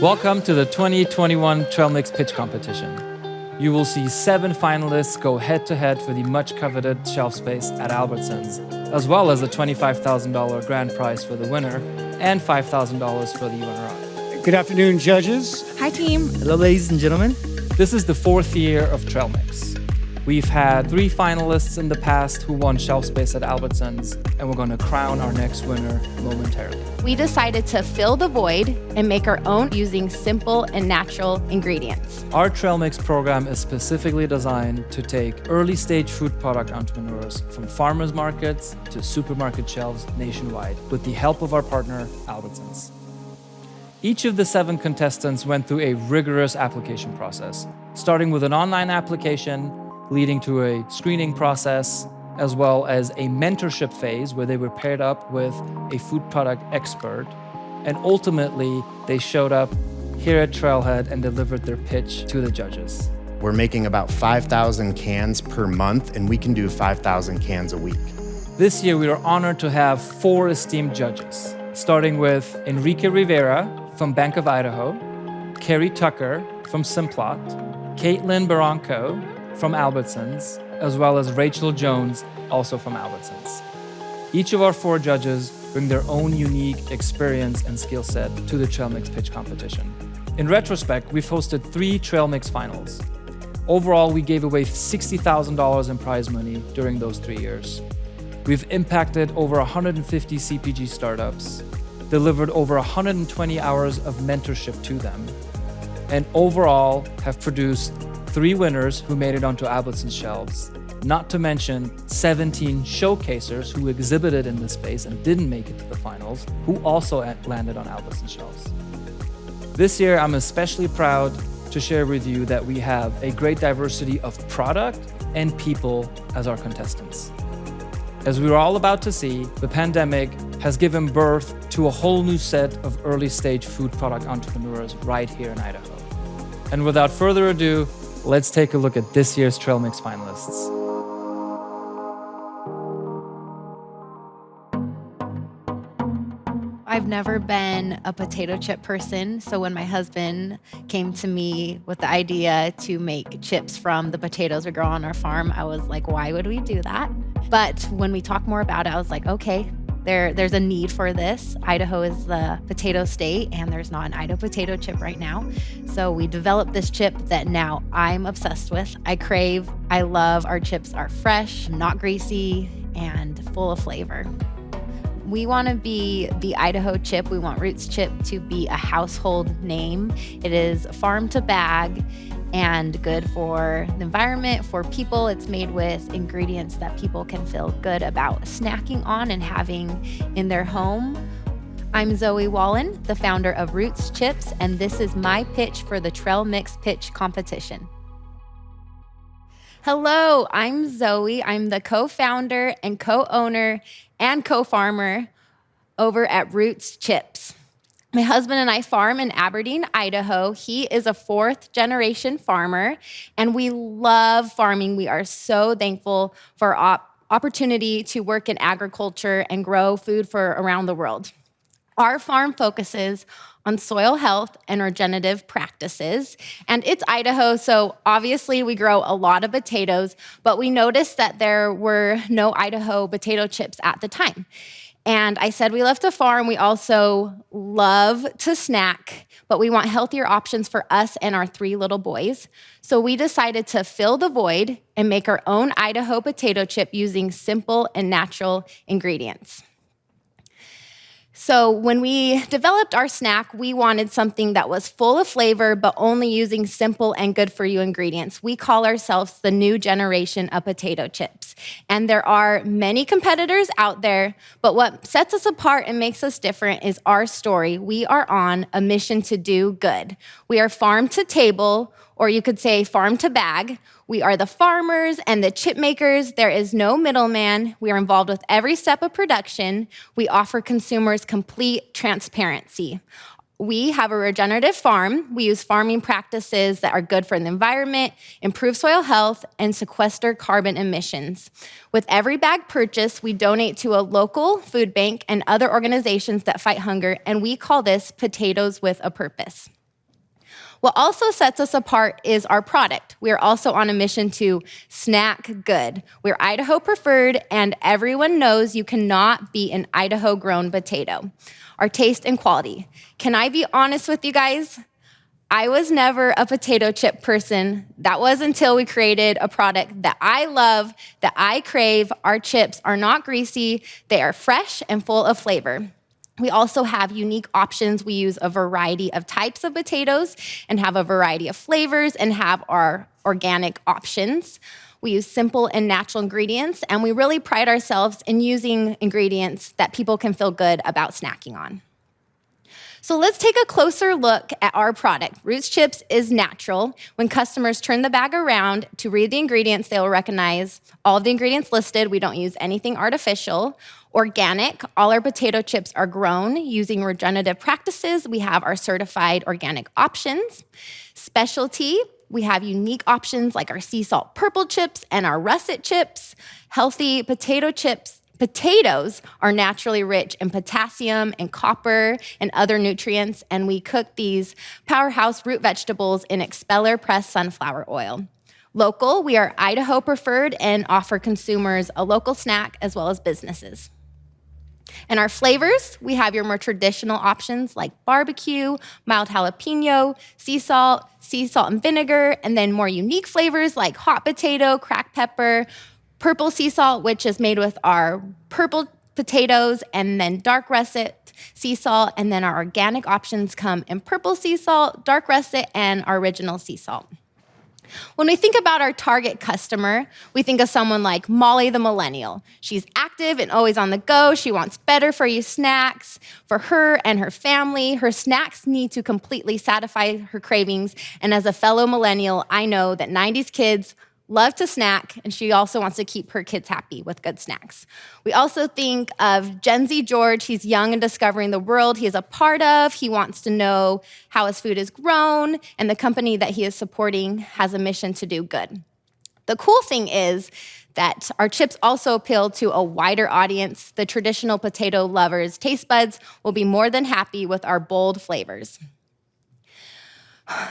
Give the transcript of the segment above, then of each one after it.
Welcome to the 2021 TRAILMIX Pitch Competition. You will see 7 finalists go head-to-head for the much-coveted shelf space at Albertsons, as well as a $25,000 grand prize for the winner and $5,000 for the runner-up. Good afternoon, judges. Hi, team. Hello, ladies and gentlemen. This is the 4th year of TRAILMIX. We've had 3 finalists in the past who won shelf space at Albertsons, and we're going to crown our next winner momentarily. We decided to fill the void and make our own using simple and natural ingredients. Our TRAILMIX program is specifically designed to take early-stage food product entrepreneurs from farmers markets to supermarket shelves nationwide with the help of our partner, Albertsons. Each of the 7 contestants went through a rigorous application process, starting with an online application, leading to a screening process, as well as a mentorship phase where they were paired up with a food product expert. And ultimately, they showed up here at Trailhead and delivered their pitch to the judges. We're making about 5,000 cans per month, and we can do 5,000 cans a week. This year, we are honored to have 4 esteemed judges, starting with Enrique Rivera from Bank of Idaho, Carrie Tucker from Simplot, Caitlin Barranco from Albertsons, as well as Rachel Jones, also from Albertsons. Each of our 4 judges bring their own unique experience and skill set to the TRAILMIX Pitch Competition. In retrospect, we've hosted 3 TRAILMIX finals. Overall, we gave away $60,000 in prize money during those 3 years. We've impacted over 150 CPG startups, delivered over 120 hours of mentorship to them, and overall have produced 3 winners who made it onto Albertsons shelves, not to mention 17 showcasers who exhibited in this space and didn't make it to the finals, who also landed on Albertsons shelves. This year, I'm especially proud to share with you that we have a great diversity of product and people as our contestants. As we were all about to see, the pandemic has given birth to a whole new set of early-stage food product entrepreneurs right here in Idaho. And without further ado, let's take a look at this year's TRAILMIX finalists. I've never been a potato chip person, so when my husband came to me with the idea to make chips from the potatoes we grow on our farm, I was like, why would we do that? But when we talked more about it, I was like, okay, there's a need for this. Idaho is the potato state, and there's not an Idaho potato chip right now. So we developed this chip that now I'm obsessed with. I love our chips are fresh, not greasy, and full of flavor. We want to be the Idaho chip. We want Roots Chip to be a household name. It is farm to bag and good for the environment, for people. It's made with ingredients that people can feel good about snacking on and having in their home. I'm Zoe Wallen, the founder of Roots Chips, and this is my pitch for the TRAILMIX Pitch Competition. Hello, I'm Zoe. I'm the co-founder and co-owner and co-farmer over at Roots Chips. My husband and I farm in Aberdeen, Idaho. He is a 4th-generation farmer, and we love farming. We are so thankful for opportunity to work in agriculture and grow food for around the world. Our farm focuses on soil health and regenerative practices, and it's Idaho, so obviously we grow a lot of potatoes, but we noticed that there were no Idaho potato chips at the time. And I said we love to farm, we also love to snack, but we want healthier options for us and our 3 little boys. So we decided to fill the void and make our own Idaho potato chip using simple and natural ingredients. So when we developed our snack, we wanted something that was full of flavor, but only using simple and good-for-you ingredients. We call ourselves the new generation of potato chips. And there are many competitors out there, but what sets us apart and makes us different is our story. We are on a mission to do good. We are farm to table, or you could say farm to bag. We are the farmers and the chip makers. There is no middleman. We are involved with every step of production. We offer consumers complete transparency. We have a regenerative farm. We use farming practices that are good for the environment, improve soil health, and sequester carbon emissions. With every bag purchase, we donate to a local food bank and other organizations that fight hunger, and we call this Potatoes with a Purpose. What also sets us apart is our product. We are also on a mission to snack good. We're Idaho preferred, and everyone knows you cannot beat an Idaho-grown potato. Our taste and quality. Can I be honest with you guys? I was never a potato chip person. That was until we created a product that I love, that I crave. Our chips are not greasy. They are fresh and full of flavor. We also have unique options. We use a variety of types of potatoes and have a variety of flavors and have our organic options. We use simple and natural ingredients, and we really pride ourselves in using ingredients that people can feel good about snacking on. So let's take a closer look at our product. Roots Chips is natural. When customers turn the bag around to read the ingredients, they will recognize all of the ingredients listed. We don't use anything artificial. Organic, all our potato chips are grown using regenerative practices. We have our certified organic options. Specialty, we have unique options like our sea salt purple chips and our russet chips. Healthy potato chips. Potatoes are naturally rich in potassium and copper and other nutrients, and we cook these powerhouse root vegetables in expeller pressed sunflower oil. Local, we are Idaho preferred and offer consumers a local snack as well as businesses. And our flavors, we have your more traditional options like barbecue, mild jalapeno, sea salt and vinegar, and then more unique flavors like hot potato, cracked pepper, purple sea salt, which is made with our purple potatoes, and then dark russet sea salt, and then our organic options come in purple sea salt, dark russet, and our original sea salt. When we think about our target customer, we think of someone like Molly the millennial. She's active and always on the go. She wants better for you snacks for her and her family. Her snacks need to completely satisfy her cravings. And as a fellow millennial, I know that 90s kids love to snack, and she also wants to keep her kids happy with good snacks. We also think of Gen Z George. He's young and discovering the world he is a part of. He wants to know how his food is grown, and the company that he is supporting has a mission to do good. The cool thing is that our chips also appeal to a wider audience. The traditional potato lovers' taste buds will be more than happy with our bold flavors.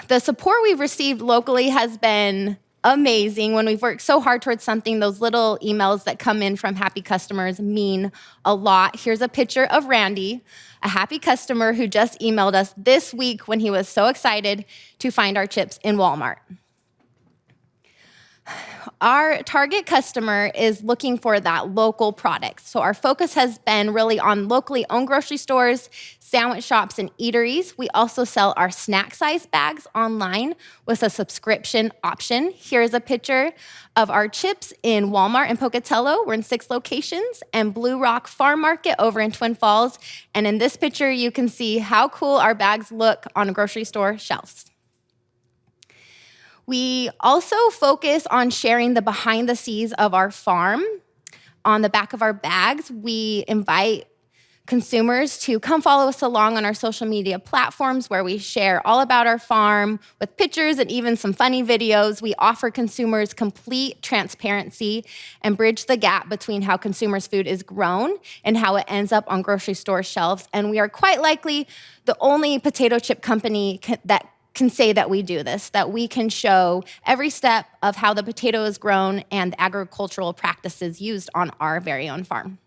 The support we've received locally has been amazing. When we've worked so hard towards something, those little emails that come in from happy customers mean a lot. Here's a picture of Randy, a happy customer who just emailed us this week when he was so excited to find our chips in Walmart. Our target customer is looking for that local product. So our focus has been really on locally owned grocery stores, sandwich shops, and eateries. We also sell our snack size bags online with a subscription option. Here's a picture of our chips in Walmart in Pocatello. We're in 6 locations, and Blue Rock Farm Market over in Twin Falls. And in this picture, you can see how cool our bags look on grocery store shelves. We also focus on sharing the behind the scenes of our farm. On the back of our bags, we invite consumers to come follow us along on our social media platforms where we share all about our farm with pictures and even some funny videos. We offer consumers complete transparency and bridge the gap between how consumers' food is grown and how it ends up on grocery store shelves. And we are quite likely the only potato chip company that can say that we do this, that we can show every step of how the potato is grown and the agricultural practices used on our very own farm.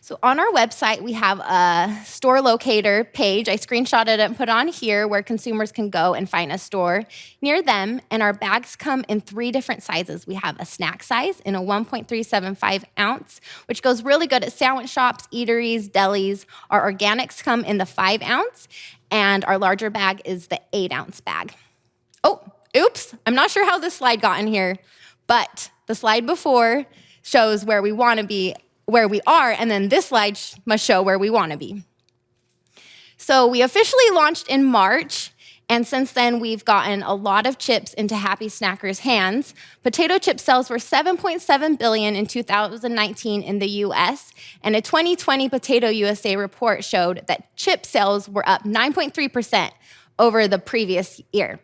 So on our website, we have a store locator page. I screenshotted it and put it on here where consumers can go and find a store near them. And our bags come in 3 different sizes. We have a snack size in a 1.375 ounce, which goes really good at sandwich shops, eateries, delis. Our organics come in the 5 ounce, and our larger bag is the 8 ounce bag. Oh, oops, I'm not sure how this slide got in here, but the slide before shows where we want to be, where we are, and then this slide must show where we want to be. So we officially launched in March, and since then we've gotten a lot of chips into happy snackers' hands. Potato chip sales were $7.7 billion in 2019 in the US, and a 2020 Potato USA report showed that chip sales were up 9.3% over the previous year.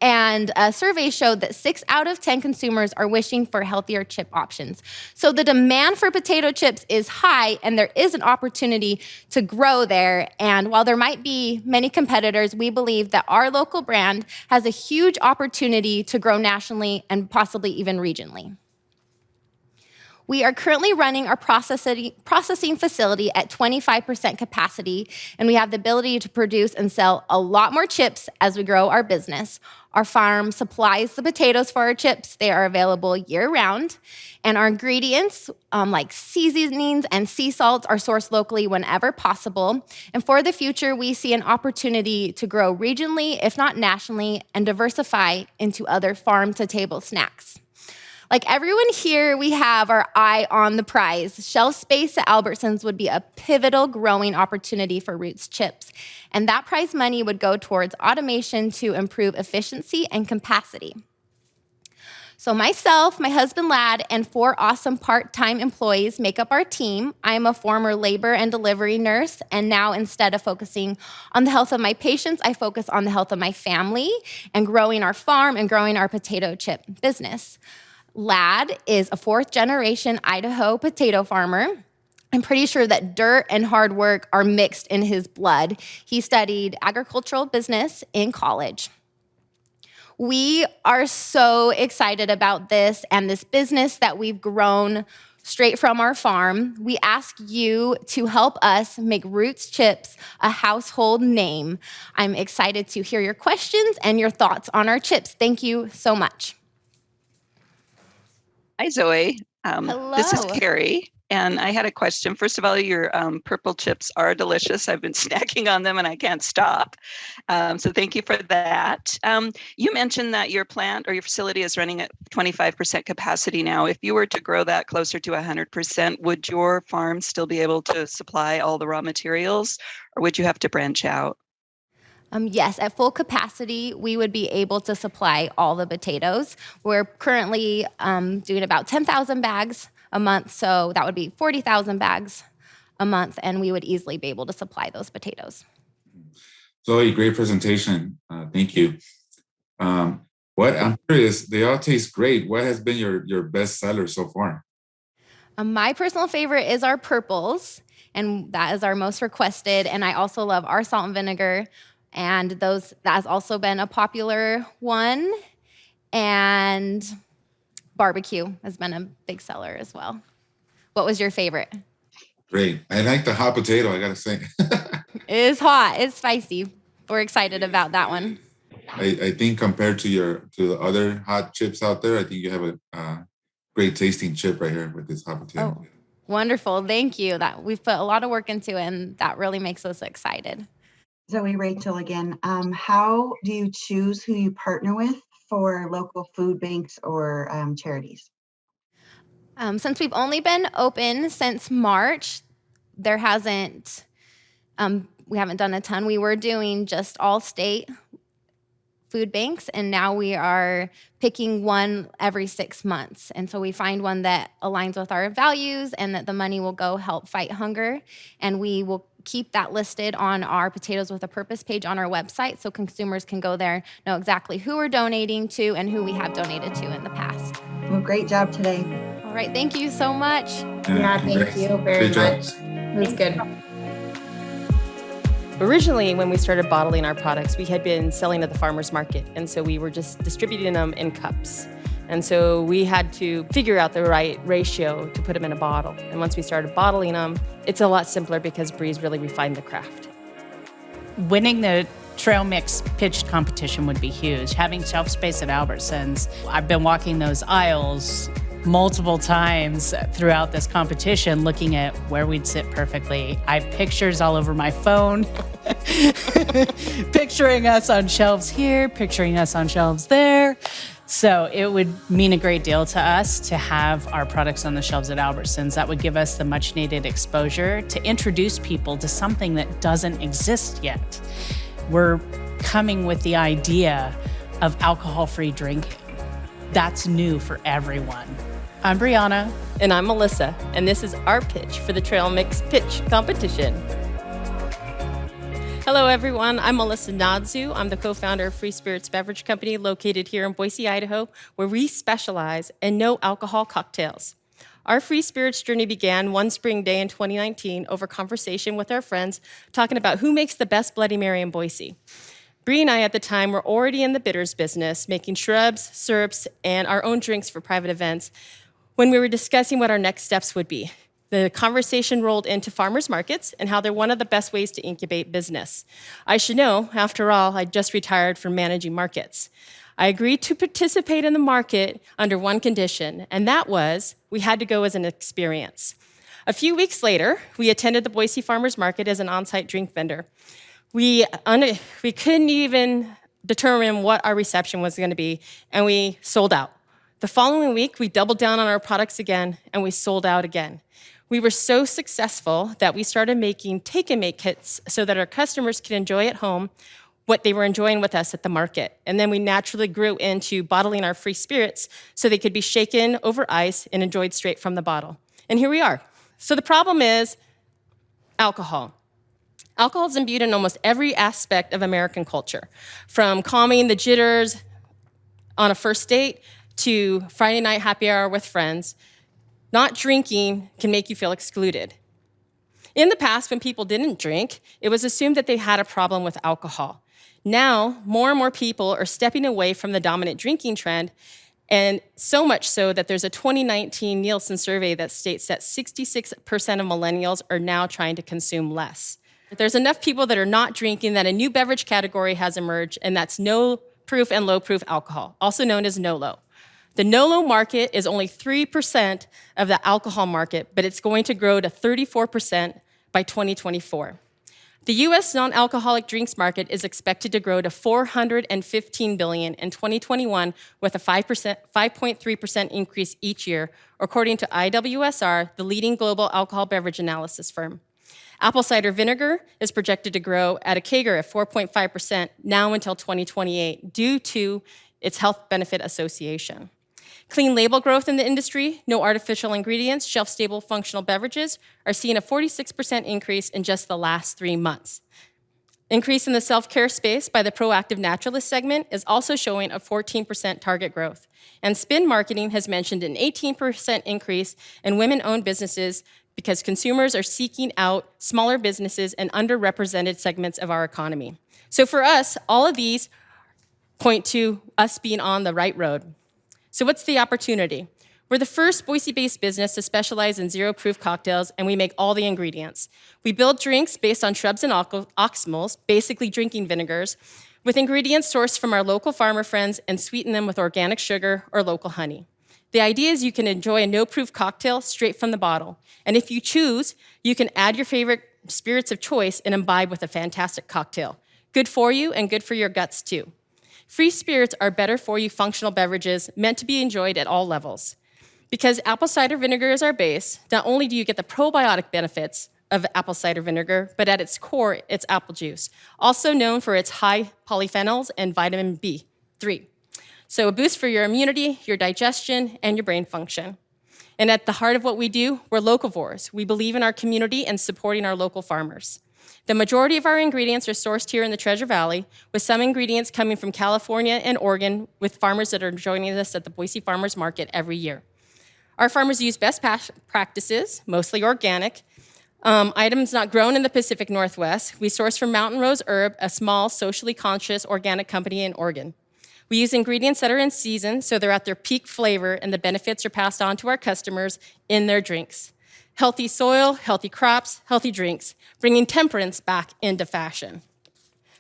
And a survey showed that 6 out of 10 consumers are wishing for healthier chip options. So the demand for potato chips is high, and there is an opportunity to grow there. And while there might be many competitors, we believe that our local brand has a huge opportunity to grow nationally and possibly even regionally. We are currently running our processing facility at 25% capacity, and we have the ability to produce and sell a lot more chips as we grow our business. Our farm supplies the potatoes for our chips. They are available year-round, and our ingredients, like seasonings and sea salts, are sourced locally whenever possible. And for the future, we see an opportunity to grow regionally, if not nationally, and diversify into other farm-to-table snacks. Like everyone here, we have our eye on the prize. Shelf space at Albertsons would be a pivotal growing opportunity for Roots chips, and that prize money would go towards automation to improve efficiency and capacity. So myself, my husband Lad, and 4 awesome part-time employees make up our team. I'm a former labor and delivery nurse, and now instead of focusing on the health of my patients, I focus on the health of my family and growing our farm and growing our potato chip business. Lad is a 4th-generation Idaho potato farmer. I'm pretty sure that dirt and hard work are mixed in his blood. He studied agricultural business in college. We are so excited about this and this business that we've grown straight from our farm. We ask you to help us make Roots Chips a household name. I'm excited to hear your questions and your thoughts on our chips. Thank you so much. Hi, Zoe. Hello. This is Carrie, and I had a question. First of all, your purple chips are delicious. I've been snacking on them, and I can't stop. So thank you for that. You mentioned that your plant or your facility is running at 25% capacity now. If you were to grow that closer to 100%, would your farm still be able to supply all the raw materials, or would you have to branch out? Yes, at full capacity, we would be able to supply all the potatoes. We're currently doing about 10,000 bags a month, so that would be 40,000 bags a month, and we would easily be able to supply those potatoes. Zoe, great presentation. Thank you. I'm curious, they all taste great. What has been your best seller so far? My personal favorite is our purples, and that is our most requested, and I also love our salt and vinegar. And that has also been a popular one. And barbecue has been a big seller as well. What was your favorite? Great. I like the hot potato, I gotta say. It is hot, it's spicy. We're excited about that one. I think compared to the other hot chips out there, I think you have a great tasting chip right here with this hot potato. Oh, wonderful, thank you. We've put a lot of work into it, and that really makes us excited. Zoe, Rachel again. How do you choose who you partner with for local food banks or charities? Since we've only been open since March, we haven't done a ton. We were doing just all state food banks, and now we are picking one every 6 months. And so we find one that aligns with our values and that the money will go help fight hunger. And we will keep that listed on our Potatoes with a Purpose page on our website so consumers can go there, know exactly who we're donating to and who we have donated to in the past. Well, great job today. All right, thank you so much. Yeah, thank you very much. It was good. Originally, when we started bottling our products, we had been selling at the farmer's market, and so we were just distributing them in cups. And so we had to figure out the right ratio to put them in a bottle. And once we started bottling them, it's a lot simpler because Bree's really refined the craft. Winning the TRAILMIX pitch competition would be huge. Having shelf space at Albertsons, I've been walking those aisles multiple times throughout this competition looking at where we'd sit perfectly. I have pictures all over my phone, picturing us on shelves here, picturing us on shelves there. So it would mean a great deal to us to have our products on the shelves at Albertsons. That would give us the much needed exposure to introduce people to something that doesn't exist yet. We're coming with the idea of alcohol-free drinking. That's new for everyone. I'm Brianna. And I'm Melissa, and this is our pitch for the TRAILMIX pitch competition. Hello, everyone. I'm Melissa Nadzu. I'm the co-founder of Free Spirits Beverage Company located here in Boise, Idaho, where we specialize in no alcohol cocktails. Our Free Spirits journey began one spring day in 2019 over conversation with our friends talking about who makes the best Bloody Mary in Boise. Bree and I at the time were already in the bitters business, making shrubs, syrups, and our own drinks for private events when we were discussing what our next steps would be. The conversation rolled into farmers markets and how they're one of the best ways to incubate business. I should know, after all, I just retired from managing markets. I agreed to participate in the market under one condition, and that was we had to go as an experience. A few weeks later, we attended the Boise Farmers Market as an on-site drink vendor. We couldn't even determine what our reception was going to be, and we sold out. The following week, we doubled down on our products again, and we sold out again. We were so successful that we started making take-and-make kits so that our customers could enjoy at home what they were enjoying with us at the market. And then we naturally grew into bottling our free spirits so they could be shaken over ice and enjoyed straight from the bottle. And here we are. So the problem is alcohol. Alcohol is imbued in almost every aspect of American culture, from calming the jitters on a first date to Friday night happy hour with friends. Not drinking can make you feel excluded. In the past, when people didn't drink, it was assumed that they had a problem with alcohol. Now, more and more people are stepping away from the dominant drinking trend, and so much so that there's a 2019 Nielsen survey that states that 66% of millennials are now trying to consume less. There's enough people that are not drinking that a new beverage category has emerged, and that's no-proof and low-proof alcohol, also known as NOLO. The NOLO market is only 3% of the alcohol market, but it's going to grow to 34% by 2024. The US non-alcoholic drinks market is expected to grow to $415 billion in 2021 with a 5.3% increase each year, according to IWSR, the leading global alcohol beverage analysis firm. Apple cider vinegar is projected to grow at a CAGR of 4.5% now until 2028 due to its health benefit association. Clean label growth in the industry, no artificial ingredients, shelf-stable functional beverages are seeing a 46% increase in just the last 3 months. Increase in the self-care space by the proactive naturalist segment is also showing a 14% target growth. And Spin Marketing has mentioned an 18% increase in women-owned businesses because consumers are seeking out smaller businesses and underrepresented segments of our economy. So for us, all of these point to us being on the right road. So what's the opportunity? We're the first Boise-based business to specialize in zero-proof cocktails, and we make all the ingredients. We build drinks based on shrubs and oximals, basically drinking vinegars, with ingredients sourced from our local farmer friends and sweeten them with organic sugar or local honey. The idea is you can enjoy a no-proof cocktail straight from the bottle. And if you choose, you can add your favorite spirits of choice and imbibe with a fantastic cocktail. Good for you and good for your guts, too. Free spirits are better for you functional beverages meant to be enjoyed at all levels. Because apple cider vinegar is our base, not only do you get the probiotic benefits of apple cider vinegar, but at its core, it's apple juice, also known for its high polyphenols and vitamin B3. So a boost for your immunity, your digestion, and your brain function. And at the heart of what we do, we're locavores. We believe in our community and supporting our local farmers. The majority of our ingredients are sourced here in the Treasure Valley, with some ingredients coming from California and Oregon, with farmers that are joining us at the Boise Farmers Market every year. Our farmers use best practices, mostly organic, items not grown in the Pacific Northwest. We source from Mountain Rose Herb, a small, socially conscious organic company in Oregon. We use ingredients that are in season, so they're at their peak flavor, and the benefits are passed on to our customers in their drinks. Healthy soil, healthy crops, healthy drinks, bringing temperance back into fashion.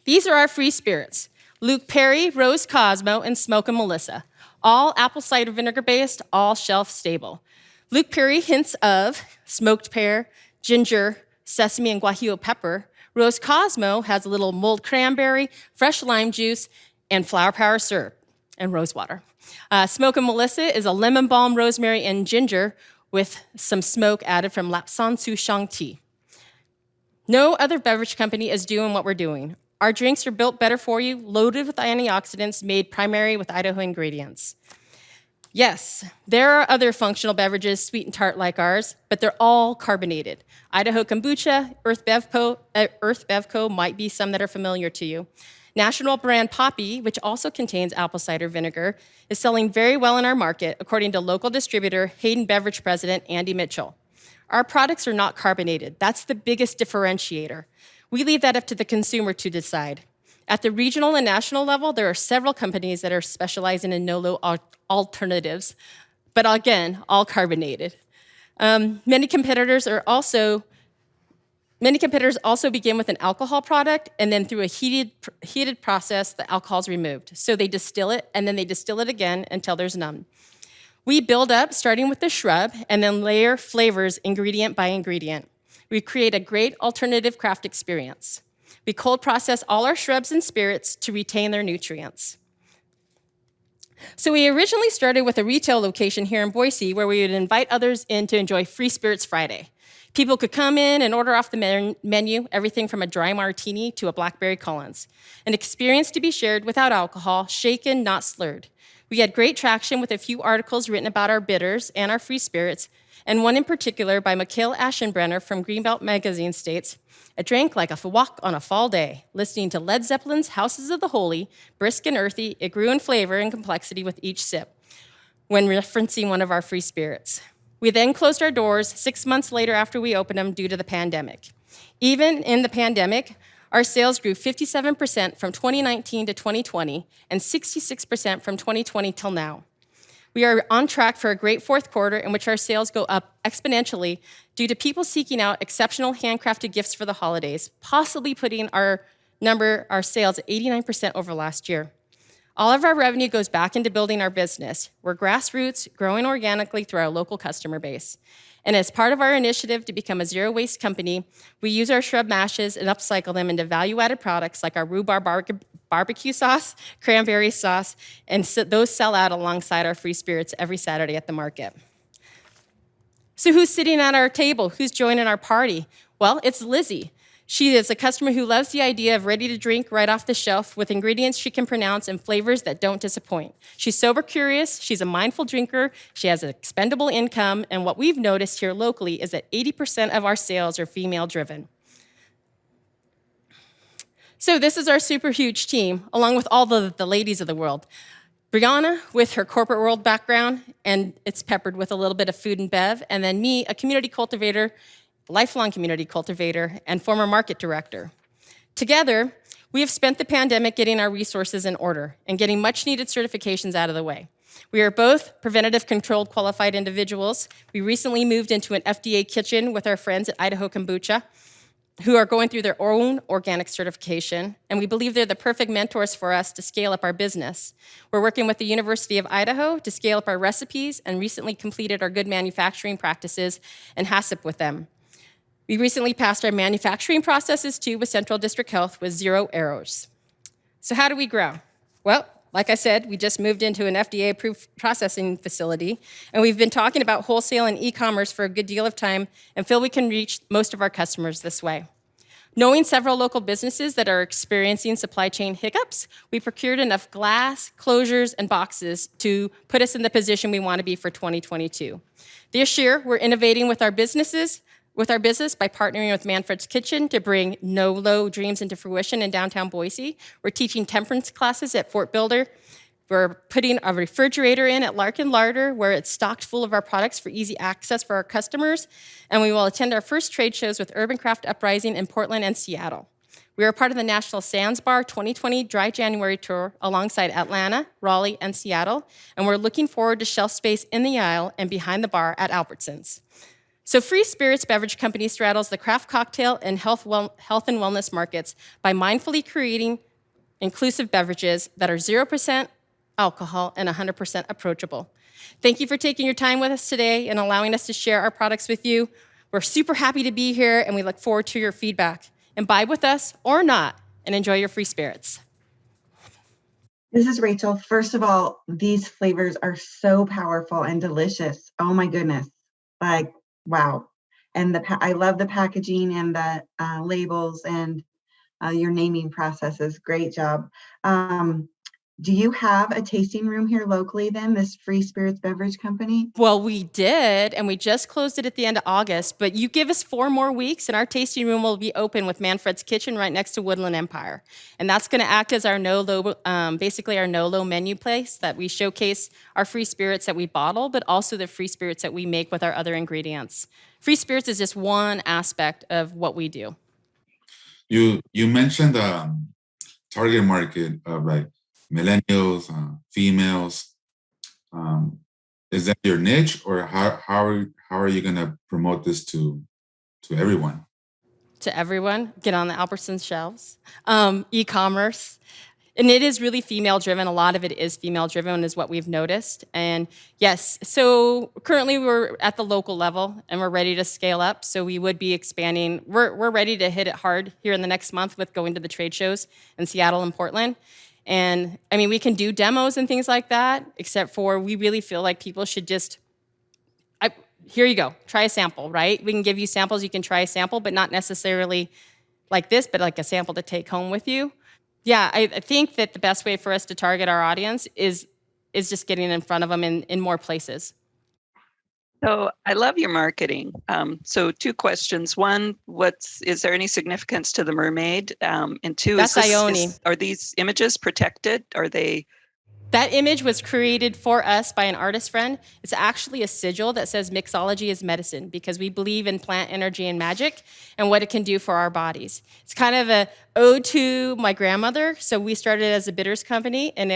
These are our free spirits: Luke Perry, Rose Cosmo, and Smokin' Melissa. All apple cider vinegar based, all shelf stable. Luke Perry hints of smoked pear, ginger, sesame, and guajillo pepper. Rose Cosmo has a little mulled cranberry, fresh lime juice, and flower power syrup, and rose water. Smokin' Melissa is a lemon balm, rosemary, and ginger with some smoke added from Lapsang Souchong tea. No other beverage company is doing what we're doing. Our drinks are built better for you, loaded with antioxidants, made primarily with Idaho ingredients. Yes, there are other functional beverages, sweet and tart like ours, but they're all carbonated. Idaho Kombucha, Earth Bevco might be some that are familiar to you. National brand Poppy, which also contains apple cider vinegar, is selling very well in our market, according to local distributor Hayden Beverage President Andy Mitchell. Our products are not carbonated. That's the biggest differentiator. We leave that up to the consumer to decide. At the regional and national level, there are several companies that are specializing in no-low alternatives, but again, all carbonated. Many competitors also begin with an alcohol product, and then through a heated process, the alcohol is removed. So they distill it, and then they distill it again until there's none. We build up, starting with the shrub, and then layer flavors ingredient by ingredient. We create a great alternative craft experience. We cold process all our shrubs and spirits to retain their nutrients. So we originally started with a retail location here in Boise where we would invite others in to enjoy Free Spirits Friday. People could come in and order off the menu, everything from a dry martini to a blackberry Collins. An experience to be shared without alcohol, shaken, not slurred. We had great traction with a few articles written about our bitters and our free spirits, and one in particular by Mikhail Aschenbrenner from Greenbelt Magazine states, "I drank like a walk on a fall day, listening to Led Zeppelin's Houses of the Holy, brisk and earthy, it grew in flavor and complexity with each sip," when referencing one of our free spirits. We then closed our doors 6 months later after we opened them due to the pandemic. Even in the pandemic, our sales grew 57% from 2019 to 2020 and 66% from 2020 till now. We are on track for a great fourth quarter in which our sales go up exponentially due to people seeking out exceptional handcrafted gifts for the holidays, possibly putting our sales at 89% over last year. All of our revenue goes back into building our business. We're grassroots, growing organically through our local customer base. And as part of our initiative to become a zero-waste company, we use our shrub mashes and upcycle them into value-added products like our rhubarb barbecue sauce, cranberry sauce, and those sell out alongside our free spirits every Saturday at the market. So who's sitting at our table? Who's joining our party? Well, it's Lizzie. She is a customer who loves the idea of ready to drink right off the shelf with ingredients she can pronounce and flavors that don't disappoint. She's sober curious, she's a mindful drinker, she has an expendable income, and what we've noticed here locally is that 80% of our sales are female driven. So this is our super huge team, along with all the ladies of the world. Brianna, with her corporate world background, and it's peppered with a little bit of food and bev, and then me, a community cultivator, lifelong community cultivator, and former market director. Together, we have spent the pandemic getting our resources in order and getting much needed certifications out of the way. We are both preventative controlled qualified individuals. We recently moved into an FDA kitchen with our friends at Idaho Kombucha, who are going through their own organic certification, and we believe they're the perfect mentors for us to scale up our business. We're working with the University of Idaho to scale up our recipes and recently completed our good manufacturing practices and HACCP with them. We recently passed our manufacturing processes too with Central District Health with 0 errors. So how do we grow? Well, like I said, we just moved into an FDA-approved processing facility, and we've been talking about wholesale and e-commerce for a good deal of time and feel we can reach most of our customers this way. Knowing several local businesses that are experiencing supply chain hiccups, we procured enough glass, closures, and boxes to put us in the position we want to be for 2022. This year, we're innovating with our business by partnering with Manfred's Kitchen to bring no-low dreams into fruition in downtown Boise. We're teaching temperance classes at Fort Builder. We're putting a refrigerator in at Larkin Larder where it's stocked full of our products for easy access for our customers. And we will attend our first trade shows with Urban Craft Uprising in Portland and Seattle. We are part of the National Sands Bar 2020 Dry January Tour alongside Atlanta, Raleigh, and Seattle. And we're looking forward to shelf space in the aisle and behind the bar at Albertsons. So Free Spirits Beverage Company straddles the craft cocktail and health and wellness markets by mindfully creating inclusive beverages that are 0% alcohol and 100% approachable. Thank you for taking your time with us today and allowing us to share our products with you. We're super happy to be here, and we look forward to your feedback. Imbibe with us or not, and enjoy your free spirits. This is Rachel. First of all, these flavors are so powerful and delicious. Oh my goodness. Like, wow. And I love the packaging and the labels and your naming processes. Great job. Do you have a tasting room here locally then, this Free Spirits Beverage Company? Well, we did, and we just closed it at the end of August, but you give us 4 more weeks and our tasting room will be open with Manfred's Kitchen right next to Woodland Empire. And that's gonna act as our basically our no-low menu place that we showcase our free spirits that we bottle, but also the free spirits that we make with our other ingredients. Free spirits is just one aspect of what we do. You mentioned target market of like millennials, females. Is that your niche, or how are you gonna promote this to everyone? To everyone, get on the Albertsons shelves, e-commerce. And it is really female driven. A lot of it is female driven is what we've noticed. And yes, so currently we're at the local level and we're ready to scale up. So we would be expanding. We're ready to hit it hard here in the next month with going to the trade shows in Seattle and Portland. And I mean, we can do demos and things like that, except for we really feel like people should just, here you go, try a sample, right? We can give you samples, you can try a sample, but not necessarily like this, but like a sample to take home with you. Yeah, I think that the best way for us to target our audience is just getting in front of them in more places. So I love your marketing. So 2 questions. One, is there any significance to the mermaid? And 2, that's Ione. Are these images protected? Are they? That image was created for us by an artist friend. It's actually a sigil that says mixology is medicine because we believe in plant energy and magic and what it can do for our bodies. It's kind of a ode to my grandmother. So we started as a bitters company and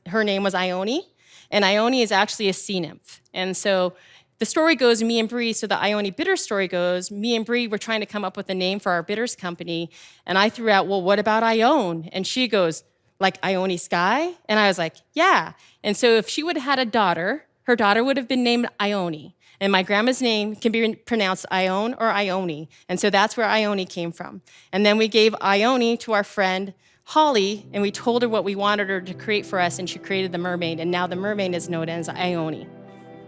her name was Ione. And Ione is actually a sea nymph. And so the story goes, me and Bree, so the Ione bitters story goes, me and Bree were trying to come up with a name for our bitters company. And I threw out, well, what about Ione? And she goes, like Ione Sky? And I was like, yeah. And so if she would have had a daughter, her daughter would have been named Ione. And my grandma's name can be pronounced Ione or Ione. And so that's where Ione came from. And then we gave Ione to our friend Holly, and we told her what we wanted her to create for us, and she created the mermaid. And now the mermaid is known as Ione.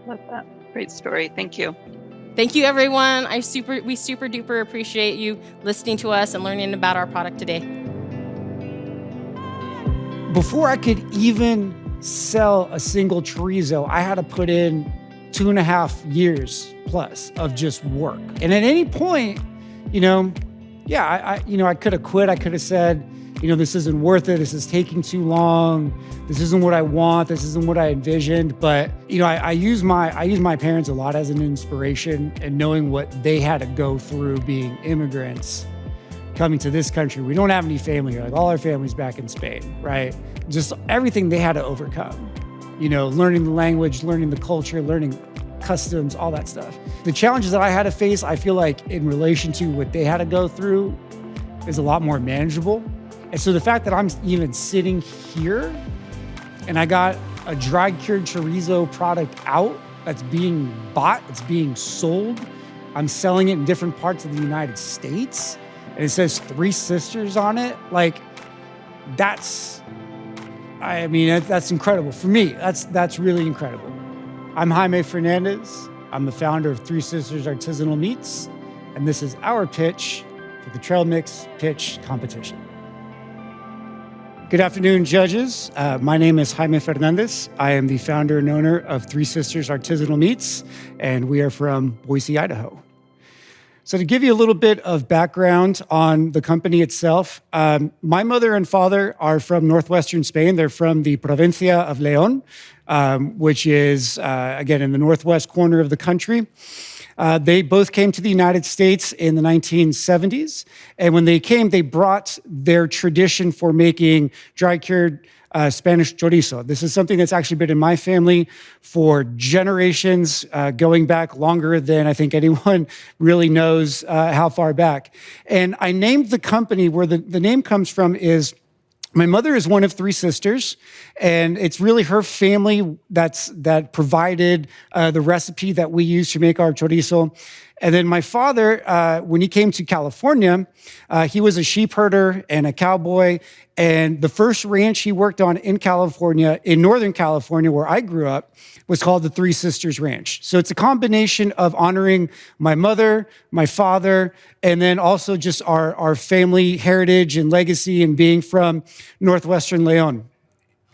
Love that. Great story. Thank you. Thank you, everyone. We super duper appreciate you listening to us and learning about our product today. Before I could even sell a single chorizo, I had to put in 2.5 years plus of just work. And at any point, I could have quit. I could have said, this isn't worth it. This is taking too long. This isn't what I want. This isn't what I envisioned. But, I use my parents a lot as an inspiration, and knowing what they had to go through being immigrants coming to this country. We don't have any family here. Like all our family's back in Spain, right? Just everything they had to overcome, learning the language, learning the culture, learning customs, all that stuff. The challenges that I had to face, I feel like in relation to what they had to go through is a lot more manageable. And so the fact that I'm even sitting here and I got a dry cured chorizo product out that's being bought, it's being sold, I'm selling it in different parts of the United States, and it says 3 Sisters on it, that's incredible. For me, that's really incredible. I'm Jaime Fernandez. I'm the founder of 3 Sisters Artisanal Meats, and this is our pitch for the TRAILMIX Pitch Competition. Good afternoon, judges. My name is Jaime Fernandez. I am the founder and owner of 3 Sisters Artisanal Meats, and we are from Boise, Idaho. So to give you a little bit of background on the company itself, my mother and father are from northwestern Spain. They're from the provincia of León, which is, again, in the northwest corner of the country. They both came to the United States in the 1970s. And when they came, they brought their tradition for making dry-cured Spanish chorizo. This is something that's actually been in my family for generations, going back longer than I think anyone really knows how far back. And I named the company, where the name comes from is, my mother is one of 3 sisters, and it's really her family that provided the recipe that we use to make our chorizo. And then my father, when he came to California, he was a sheep herder and a cowboy. And the first ranch he worked on in California, in Northern California, where I grew up, was called the 3 Sisters Ranch. So it's a combination of honoring my mother, my father, and then also just our family heritage and legacy and being from Northwestern León.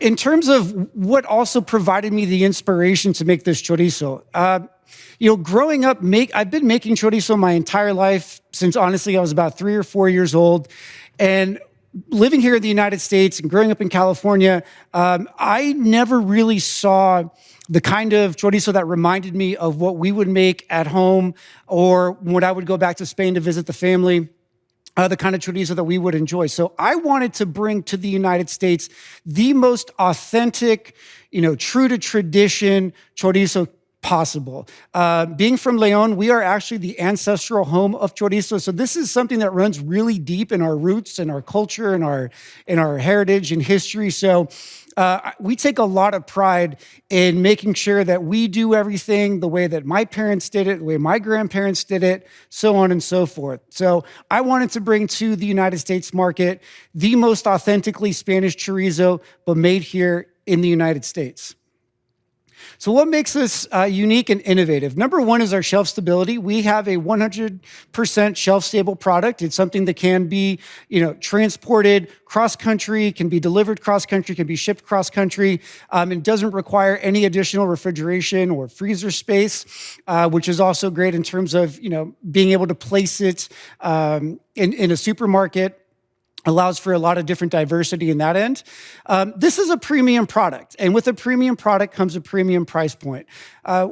in terms of what also provided me the inspiration to make this chorizo, growing up, I've been making chorizo my entire life since honestly I was about 3 or 4 years old. And living here in the United States and growing up in California, I never really saw the kind of chorizo that reminded me of what we would make at home or when I would go back to Spain to visit the family. The kind of chorizo that we would enjoy. So I wanted to bring to the United States the most authentic, true to tradition chorizo possible. Being from León, we are actually the ancestral home of chorizo. So this is something that runs really deep in our roots and our culture and our heritage and history. So we take a lot of pride in making sure that we do everything the way that my parents did it, the way my grandparents did it, so on and so forth. So I wanted to bring to the United States market the most authentically Spanish chorizo, but made here in the United States. So what makes us unique and innovative? Number one is our shelf stability. We have a 100% shelf-stable product. It's something that can be, transported cross-country, can be delivered cross-country, can be shipped cross-country. It doesn't require any additional refrigeration or freezer space, which is also great in terms of, being able to place it in a supermarket. Allows for a lot of different diversity in that end. This is a premium product, and with a premium product comes a premium price point.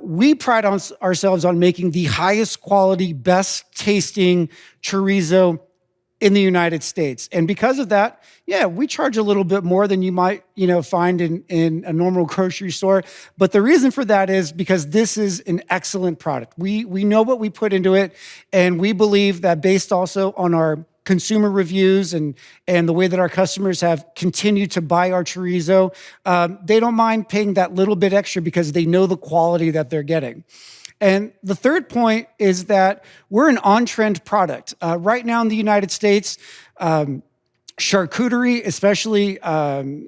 We pride ourselves on making the highest quality, best tasting chorizo in the United States. And because of that, we charge a little bit more than you might, find in a normal grocery store. But the reason for that is because this is an excellent product. We know what we put into it, and we believe that based also on our consumer reviews and the way that our customers have continued to buy our chorizo, they don't mind paying that little bit extra because they know the quality that they're getting. And the third point is that we're an on-trend product. Right now in the United States, charcuterie, especially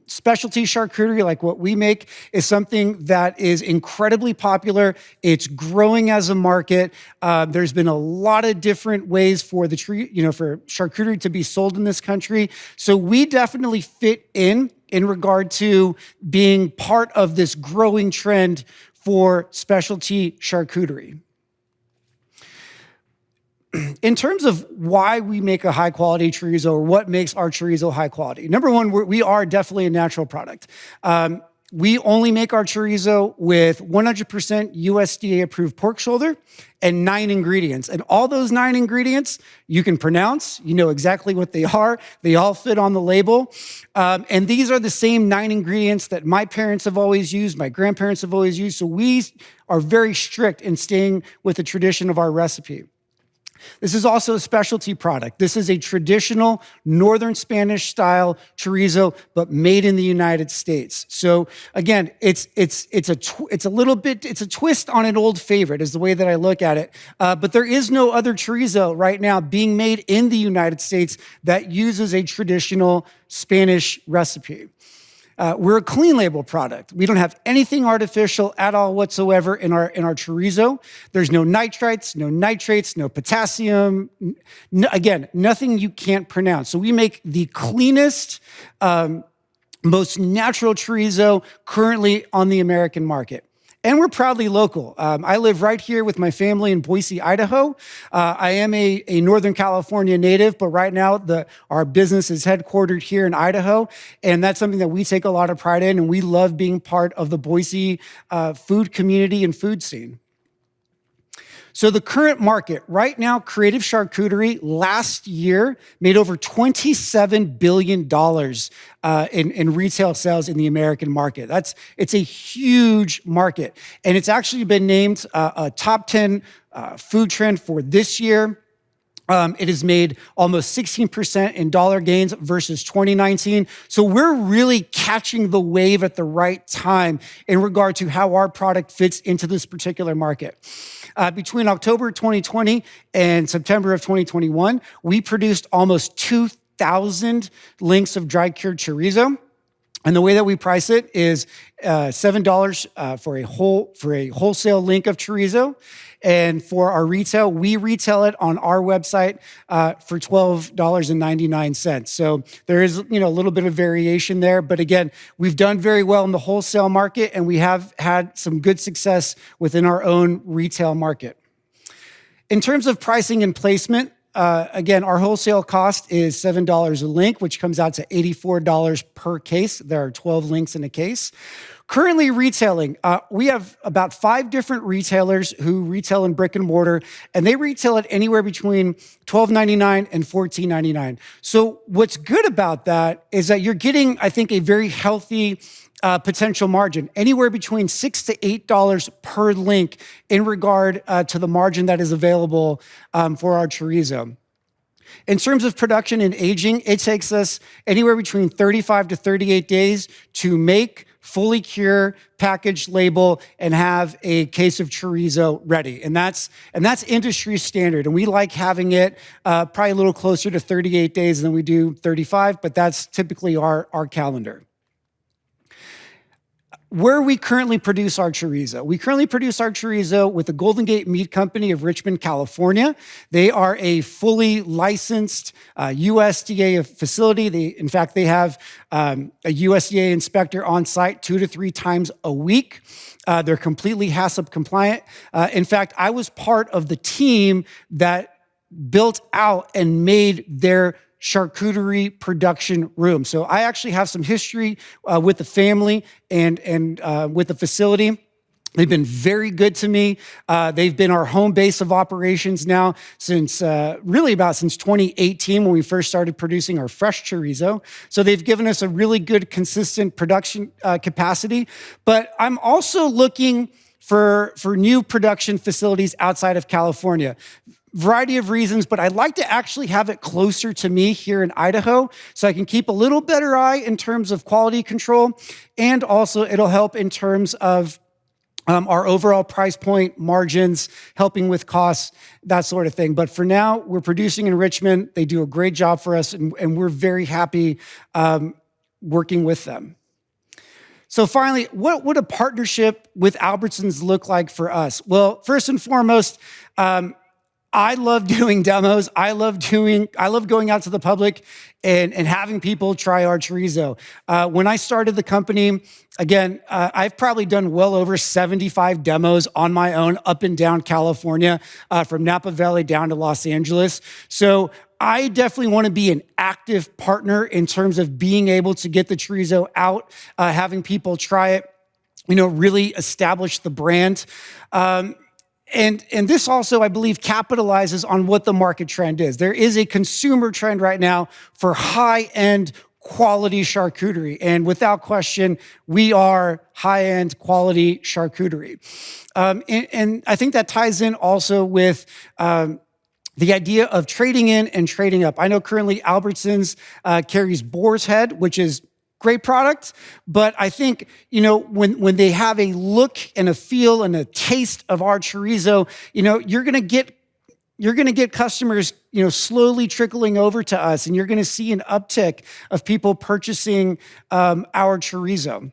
specialty charcuterie like what we make, is something that is incredibly popular. It's growing as a market. There's been a lot of different ways for for charcuterie to be sold in this country. So we definitely fit in regard to being part of this growing trend for specialty charcuterie. In terms of why we make a high quality chorizo or what makes our chorizo high quality, number one, we are definitely a natural product. We only make our chorizo with 100% USDA approved pork shoulder and 9 ingredients. And all those 9 ingredients you can pronounce, you know exactly what they are. They all fit on the label. And these are the same 9 ingredients that my parents have always used, my grandparents have always used. So we are very strict in staying with the tradition of our recipe. This is also a specialty product. This is a traditional Northern Spanish style chorizo, but made in the United States. So again, it's a twist on an old favorite is the way that I look at it. But there is no other chorizo right now being made in the United States that uses a traditional Spanish recipe. We're a clean label product. We don't have anything artificial at all whatsoever in our chorizo. There's no nitrites, no nitrates, no potassium. Again, nothing you can't pronounce. So we make the cleanest, most natural chorizo currently on the American market. And we're proudly local. I live right here with my family in Boise, Idaho. I am a Northern California native, but right now our business is headquartered here in Idaho. And that's something that we take a lot of pride in. And we love being part of the Boise food community and food scene. So the current market right now, creative charcuterie last year made over $27 billion in retail sales in the American market. It's a huge market. And it's actually been named a top 10 food trend for this year. It has made almost 16% in dollar gains versus 2019. So we're really catching the wave at the right time in regard to how our product fits into this particular market. Between October 2020 and September of 2021, we produced almost 2,000 links of dry cured chorizo. And the way that we price it is $7 for a wholesale link of chorizo. And for our retail, we retail it on our website for $12.99. So there is, a little bit of variation there. But again, we've done very well in the wholesale market, and we have had some good success within our own retail market. In terms of pricing and placement, again, our wholesale cost is $7 a link, which comes out to $84 per case. There are 12 links in a case. Currently retailing, we have about 5 different retailers who retail in brick and mortar, and they retail it anywhere between $12.99 and $14.99. So what's good about that is that you're getting, I think, a very healthy potential margin, anywhere between $6 to $8 per link in regard to the margin that is available for our chorizo. In terms of production and aging, it takes us anywhere between 35 to 38 days to make, fully cure, package, label, and have a case of chorizo ready. And that's industry standard. And we like having it probably a little closer to 38 days than we do 35, but that's typically our calendar. Where we currently produce our chorizo. We currently produce our chorizo with the Golden Gate Meat Company of Richmond, California. They are a fully licensed USDA facility. In fact, they have a USDA inspector on site 2 to 3 times a week. They're completely HACCP compliant. In fact, I was part of the team that built out and made their charcuterie production room. So I actually have some history with the family and with the facility. They've been very good to me. They've been our home base of operations now since 2018 when we first started producing our fresh chorizo. So they've given us a really good, consistent production capacity. But I'm also looking for new production facilities outside of California. Variety of reasons, but I'd like to actually have it closer to me here in Idaho so I can keep a little better eye in terms of quality control, and also it'll help in terms of our overall price point, margins, helping with costs, that sort of thing. But for now, we're producing in Richmond. They do a great job for us, and we're very happy working with them. So finally, what would a partnership with Albertsons look like for us? Well, first and foremost, I love doing demos. I love going out to the public and having people try our chorizo. When I started the company, again, I've probably done well over 75 demos on my own up and down California, from Napa Valley down to Los Angeles. So I definitely want to be an active partner in terms of being able to get the chorizo out, having people try it, really establish the brand. And this also, I believe, capitalizes on what the market trend is. There is a consumer trend right now for high-end quality charcuterie. And without question, we are high-end quality charcuterie. And I think that ties in also with the idea of trading in and trading up. I know currently Albertsons carries Boar's Head, which is great product, but I think, when they have a look and a feel and a taste of our chorizo, you're going to get customers, slowly trickling over to us, and you're going to see an uptick of people purchasing our chorizo.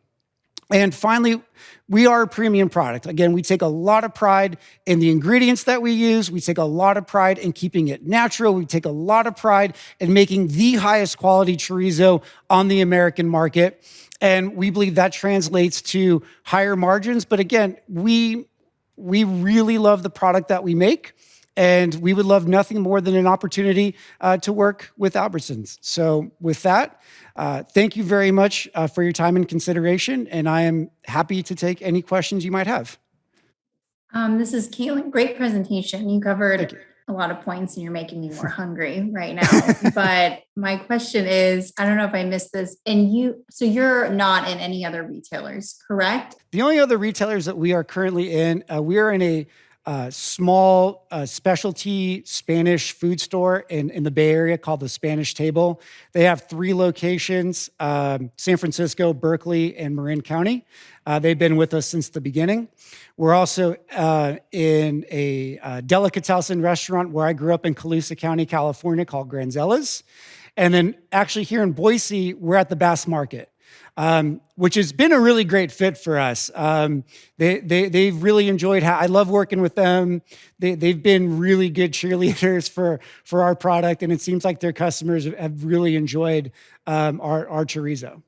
And finally, we are a premium product. Again, we take a lot of pride in the ingredients that we use. We take a lot of pride in keeping it natural. We take a lot of pride in making the highest quality chorizo on the American market. And we believe that translates to higher margins. But again, we really love the product that we make. And we would love nothing more than an opportunity to work with Albertsons. So with that, thank you very much for your time and consideration. And I am happy to take any questions you might have. This is Caitlin. Great presentation. You covered a lot of points and you're making me more hungry right now. But my question is, I don't know if I missed this. So you're not in any other retailers, correct? The only other retailers that we are currently in, we are in a small specialty Spanish food store in the Bay Area called the Spanish Table. They have 3 locations, San Francisco, Berkeley, and Marin County. They've been with us since the beginning. We're also in a delicatessen restaurant where I grew up in Colusa County, California, called Granzella's. And then actually here in Boise, we're at the Bass Market. which has been a really great fit for us. They've really enjoyed I love working with them. They've been really good cheerleaders for our product, and it seems like their customers have really enjoyed our chorizo.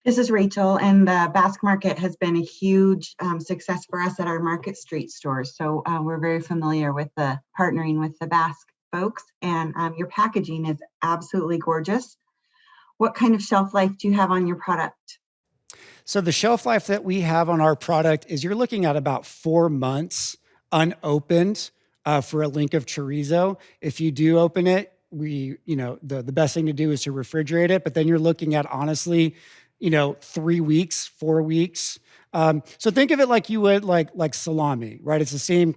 This is Rachel, and the Basque Market has been a huge success for us at our Market Street stores. So we're very familiar with the partnering with the Basque folks, and your packaging is absolutely gorgeous. What kind of shelf life do you have on your product? So the shelf life that we have on our product is you're looking at about 4 months unopened for a link of chorizo. If you do open it, the best thing to do is to refrigerate it, but then you're looking at honestly, 3 weeks, 4 weeks. So think of it like you would like salami, right? It's the same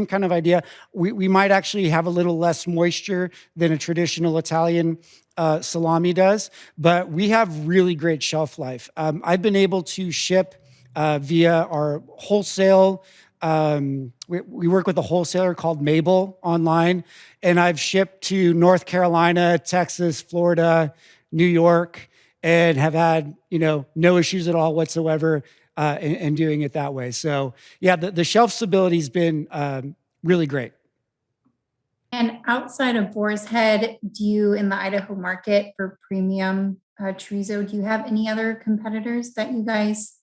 kind of idea. We might actually have a little less moisture than a traditional Italian salami does, but we have really great shelf life. I've been able to ship via our wholesale. We work with a wholesaler called Mabel online, and I've shipped to North Carolina, Texas, Florida, New York, and have had, no issues at all whatsoever in doing it that way. So yeah, the shelf stability has been really great. And outside of Boar's Head, do you, in the Idaho market for premium chorizo, do you have any other competitors that you guys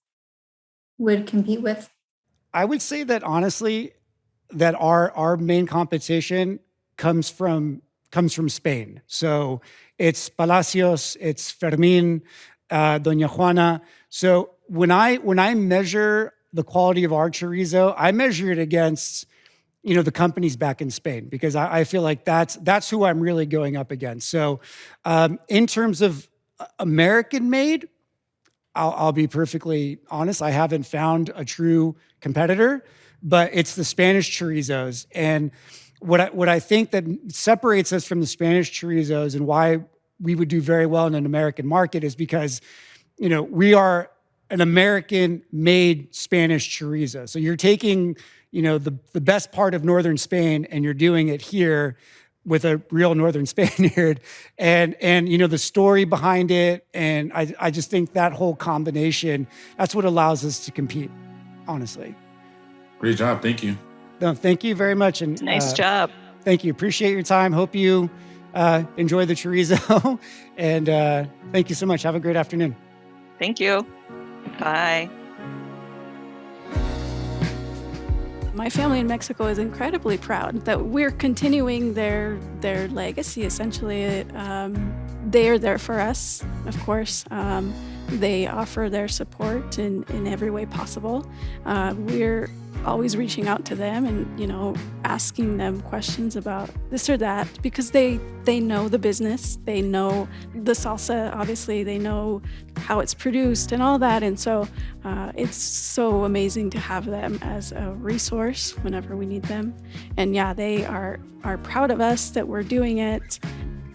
would compete with? I would say that honestly, that our main competition comes from Spain. So it's Palacios, it's Fermin, Doña Juana. So when I measure the quality of our chorizo, I measure it against, the companies back in Spain, because I feel like that's who I'm really going up against. So in terms of American made, I'll be perfectly honest, I haven't found a true competitor, but it's the Spanish chorizos. And what I think that separates us from the Spanish chorizos and why we would do very well in an American market is because, we are an American-made Spanish chorizo. So you're taking, the best part of northern Spain and you're doing it here with a real northern Spaniard, and the story behind it, and I just think that whole combination, that's what allows us to compete, honestly. Great job, thank you. No, thank you very much, and Nice job. Thank you. Appreciate your time. Hope you enjoy the chorizo, and thank you so much. Have a great afternoon. Thank you. Bye. My family in Mexico is incredibly proud that we're continuing their legacy, essentially. They are there for us, of course. They offer their support in every way possible. We're always reaching out to them and, asking them questions about this or that, because they know the business, they know the salsa, obviously, they know how it's produced and all that. And so it's so amazing to have them as a resource whenever we need them. And yeah, they are proud of us that we're doing it.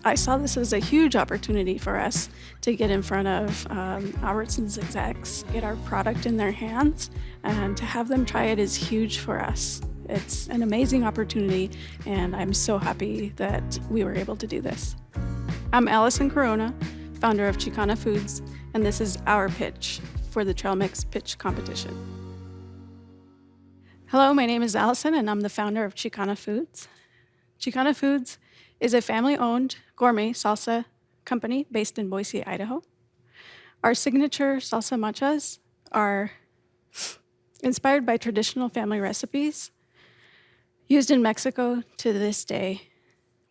I saw this as a huge opportunity for us to get in front of Albertsons execs, get our product in their hands, and to have them try it is huge for us. It's an amazing opportunity, and I'm so happy that we were able to do this. I'm Allison Corona, founder of Chicano Foods, and this is our pitch for the TRAILMIX Pitch Competition. Hello, my name is Allison, and I'm the founder of Chicano Foods. Chicano Foods is a family-owned gourmet salsa company based in Boise, Idaho. Our signature salsa matchas are inspired by traditional family recipes used in Mexico to this day.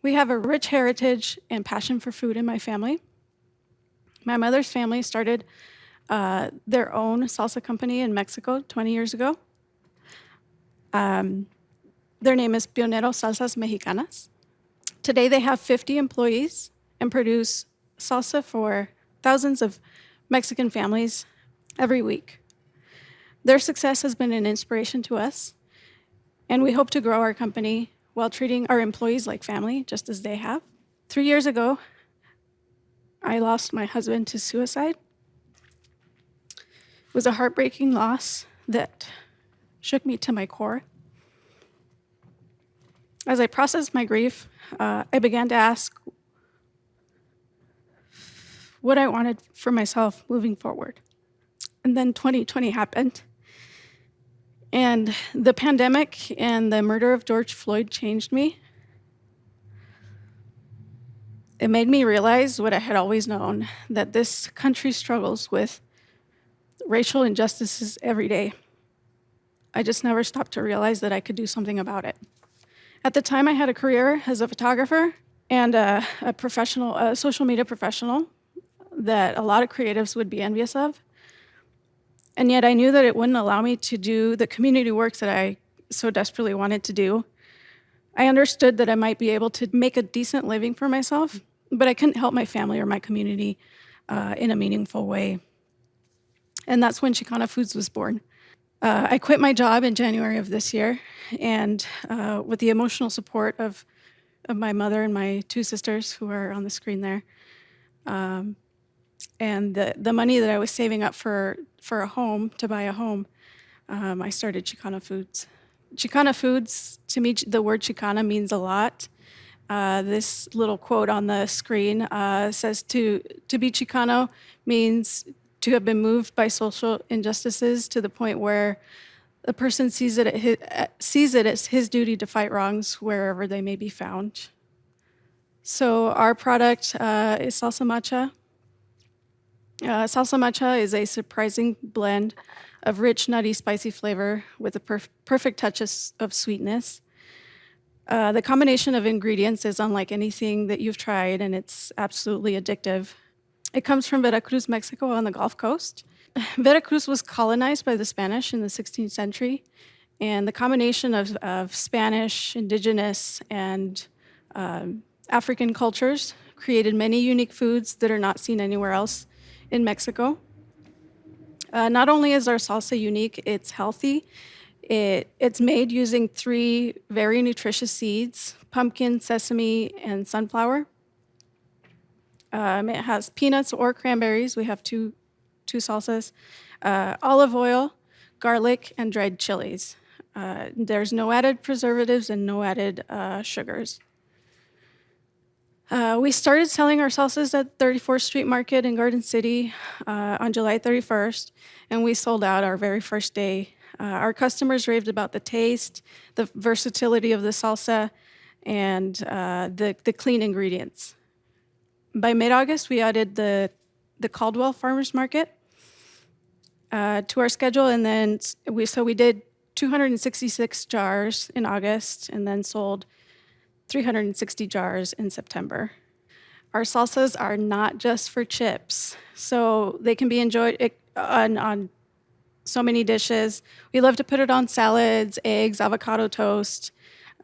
We have a rich heritage and passion for food in my family. My mother's family started their own salsa company in Mexico 20 years ago. Their name is Pionero Salsas Mexicanas. Today they have 50 employees and produce salsa for thousands of Mexican families every week. Their success has been an inspiration to us, and we hope to grow our company while treating our employees like family, just as they have. 3 years ago, I lost my husband to suicide. It was a heartbreaking loss that shook me to my core. As I processed my grief, I began to ask, what I wanted for myself moving forward. And then 2020 happened. And the pandemic and the murder of George Floyd changed me. It made me realize what I had always known, that this country struggles with racial injustices every day. I just never stopped to realize that I could do something about it. At the time, I had a career as a photographer and a social media professional that a lot of creatives would be envious of. And yet I knew that it wouldn't allow me to do the community work that I so desperately wanted to do. I understood that I might be able to make a decent living for myself, but I couldn't help my family or my community in a meaningful way. And that's when Chicano Foods was born. I quit my job in January of this year, and with the emotional support of my mother and my two sisters who are on the screen there, and the money that I was saving up for a home, to buy a home, I started Chicano Foods. Chicano Foods, to me, the word Chicana means a lot. This little quote on the screen says to be Chicano means to have been moved by social injustices to the point where the person sees it as his duty to fight wrongs wherever they may be found. So our product is Salsa Matcha. Salsa Matcha is a surprising blend of rich, nutty, spicy flavor with a perfect touch of sweetness. The combination of ingredients is unlike anything that you've tried, and it's absolutely addictive. It comes from Veracruz, Mexico, on the Gulf Coast. Veracruz was colonized by the Spanish in the 16th century, and the combination of Spanish, indigenous, and African cultures created many unique foods that are not seen anywhere else in Mexico. Not only is our salsa unique, it's healthy. It's made using 3 very nutritious seeds: pumpkin, sesame, and sunflower. It has peanuts or cranberries. We have two salsas, olive oil, garlic, and dried chilies. There's no added preservatives and no added sugars. We started selling our salsas at 34th Street Market in Garden City on July 31st, and we sold out our very first day. Our customers raved about the taste, the versatility of the salsa, and the clean ingredients. By mid-August, we added the Caldwell Farmers Market to our schedule, and then we did 266 jars in August, and then sold 360 jars in September. Our salsas are not just for chips, so they can be enjoyed on so many dishes. We love to put it on salads, eggs, avocado toast,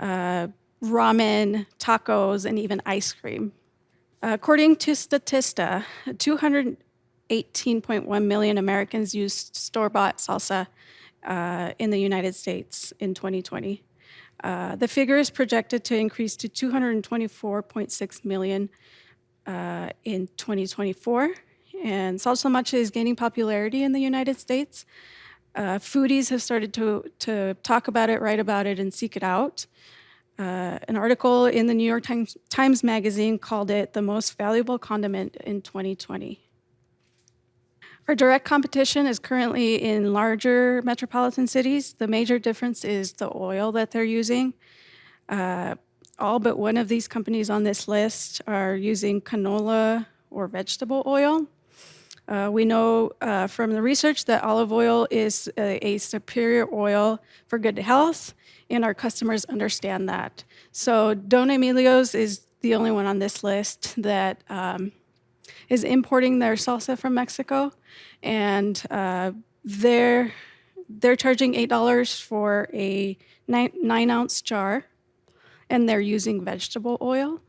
ramen, tacos, and even ice cream. According to Statista, 218.1 million Americans used store-bought salsa in the United States in 2020. The figure is projected to increase to 224.6 million in 2024. And Salsa Matcha is gaining popularity in the United States. Foodies have started to talk about it, write about it, and seek it out. An article in the New York Times Magazine called it the most valuable condiment in 2020. Our direct competition is currently in larger metropolitan cities. The major difference is the oil that they're using. All but one of these companies on this list are using canola or vegetable oil. We know from the research that olive oil is a superior oil for good health, and our customers understand that. So Don Emilio's is the only one on this list that is importing their salsa from Mexico, and they're charging $8 for a 9-ounce jar, and they're using vegetable oil.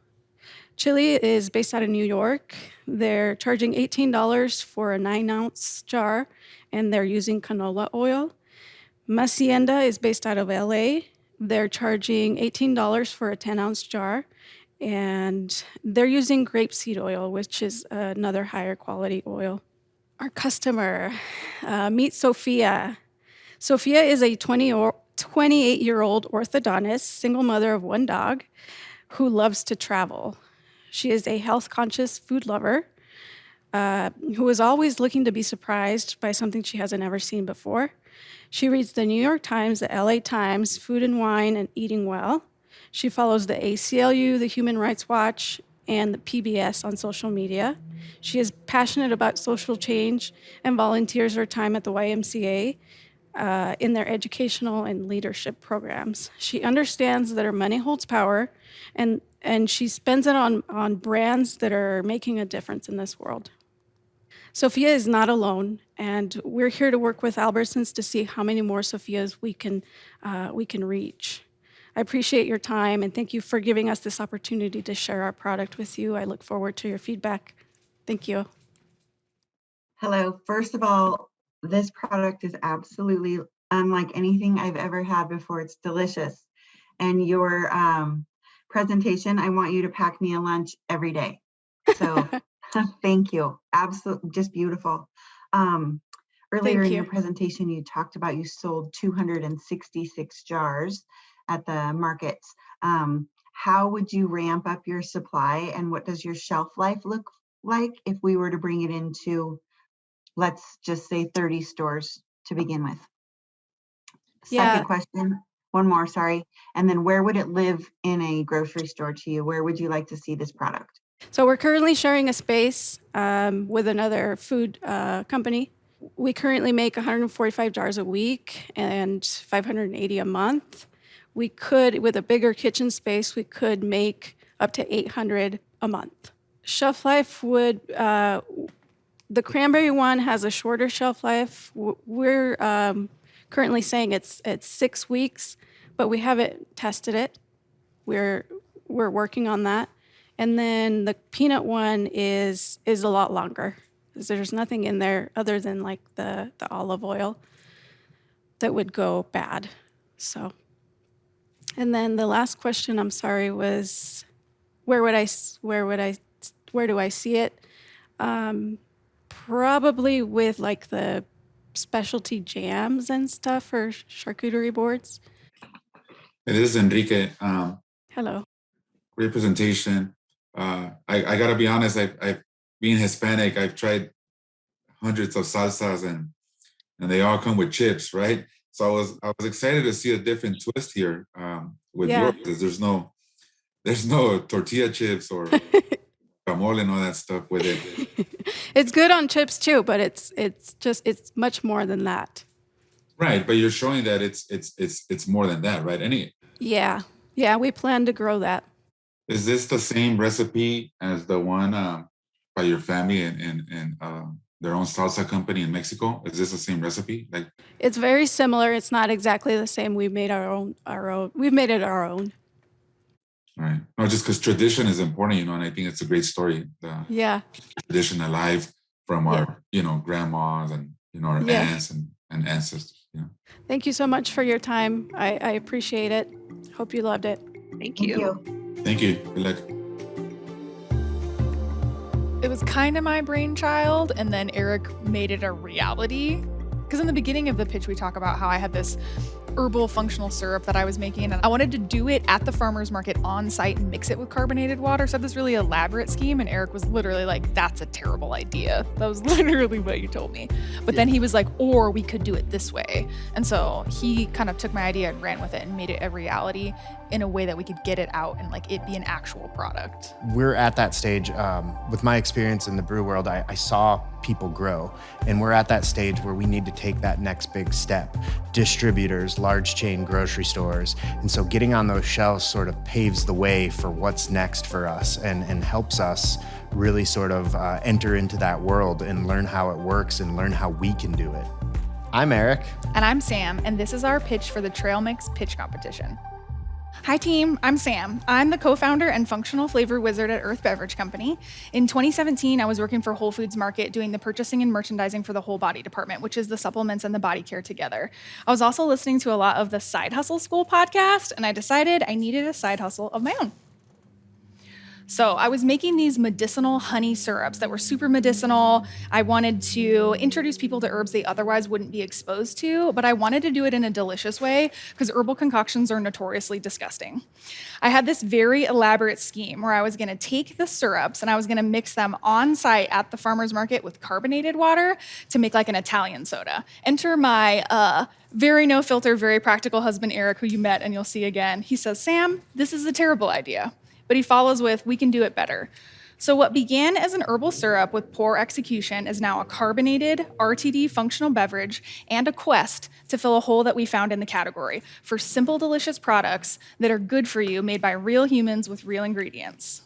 Chile is based out of New York. They're charging $18 for a 9-ounce jar, and they're using canola oil. Macienda is based out of LA. They're charging $18 for a 10-ounce jar, and they're using grapeseed oil, which is another higher quality oil. Our customer, meet Sophia. Sophia is a 28-year-old orthodontist, single mother of 1 dog, who loves to travel. She is a health-conscious food lover. who is always looking to be surprised by something she hasn't ever seen before. She reads the New York Times, the LA Times, Food and Wine, and Eating Well. She follows the ACLU, the Human Rights Watch, and the PBS on social media. She is passionate about social change and volunteers her time at the YMCA in their educational and leadership programs. She understands that her money holds power, and she spends it on brands that are making a difference in this world. Sophia is not alone, and we're here to work with Albertsons to see how many more Sophias we can reach. I appreciate your time, and thank you for giving us this opportunity to share our product with you. I look forward to your feedback. Thank you. Hello. First of all, this product is absolutely unlike anything I've ever had before. It's delicious. And your presentation, I want you to pack me a lunch every day. So thank you. Absolutely, just beautiful. Earlier in your presentation, you talked about you sold 266 jars at the markets. How would you ramp up your supply, and what does your shelf life look like if we were to bring it into, let's just say 30 stores to begin with? Second question, one more, sorry. And then where would it live in a grocery store to you? Where would you like to see this product? So we're currently sharing a space with another food company. We currently make 145 jars a week and 580 a month. We could, with a bigger kitchen space, we could make up to 800 a month. Shelf life would, the cranberry one has a shorter shelf life. We're currently saying it's 6 weeks, but we haven't tested it. We're working on that. And then the peanut one is a lot longer. There's nothing in there other than like the olive oil that would go bad. So, and then the last question, I'm sorry, was where do I see it? Probably with like the specialty jams and stuff or charcuterie boards. This is Enrique. Hello. Great presentation. I gotta be honest, I've being Hispanic, I've tried hundreds of salsas and they all come with chips, right? So I was excited to see a different twist here with yours. There's no tortilla chips or guacamole and all that stuff with it. It's good on chips too, but it's much more than that. Right, but you're showing that it's more than that, right? Yeah, we plan to grow that. Is this the same recipe as the one by your family and their own salsa company in Mexico? Is this the same recipe? Like, it's very similar. It's not exactly the same. We've made our own. We've made it our own. Right. No, just because tradition is important, and I think it's a great story. The tradition alive from our, grandmas and our aunts and ancestors. Thank you so much for your time. I appreciate it. Hope you loved it. Thank you. Thank you. Good luck. It was kind of my brainchild, and then Eric made it a reality. Because in the beginning of the pitch, we talk about how I had this herbal functional syrup that I was making, and I wanted to do it at the farmer's market on site and mix it with carbonated water. So I had this really elaborate scheme, and Eric was literally like, that's a terrible idea. That was literally what you told me. But then he was like, or we could do it this way. And so he kind of took my idea and ran with it and made it a reality in a way that we could get it out and like it be an actual product. We're at that stage. With my experience in the brew world, I saw people grow, and we're at that stage where we need to take that next big step. Distributors, large chain grocery stores. And so getting on those shelves sort of paves the way for what's next for us and helps us really sort of enter into that world and learn how it works and learn how we can do it. I'm Eric. And I'm Sam, and this is our pitch for the TRAILMIX Pitch Competition. Hi team, I'm Sam. I'm the co-founder and functional flavor wizard at Earth Beverage Company. In 2017, I was working for Whole Foods Market doing the purchasing and merchandising for the whole body department, which is the supplements and the body care together. I was also listening to a lot of the Side Hustle School podcast, and I decided I needed a side hustle of my own. So I was making these medicinal honey syrups that were super medicinal. I wanted to introduce people to herbs they otherwise wouldn't be exposed to, but I wanted to do it in a delicious way because herbal concoctions are notoriously disgusting. I had this very elaborate scheme where I was going to take the syrups and I was going to mix them on site at the farmer's market with carbonated water to make like an Italian soda. Enter my very no filter, very practical husband, Eric, who you met and you'll see again. He says, Sam, this is a terrible idea. But he follows with, we can do it better. So what began as an herbal syrup with poor execution is now a carbonated RTD functional beverage and a quest to fill a hole that we found in the category for simple, delicious products that are good for you, made by real humans with real ingredients.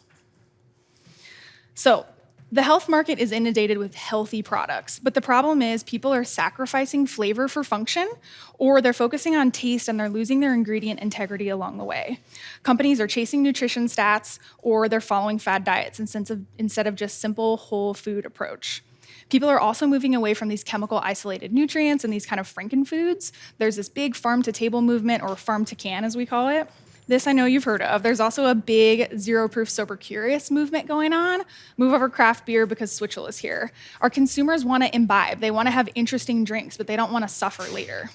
So the health market is inundated with healthy products, but the problem is people are sacrificing flavor for function, or they're focusing on taste and they're losing their ingredient integrity along the way. Companies are chasing nutrition stats, or they're following fad diets instead of just simple whole food approach. People are also moving away from these chemical isolated nutrients and these kind of frankenfoods. There's this big farm to table movement, or farm to can as we call it. This I know you've heard of. There's also a big zero proof sober curious movement going on. Move over craft beer because Switchel is here. Our consumers want to imbibe. They want to have interesting drinks, but they don't want to suffer later.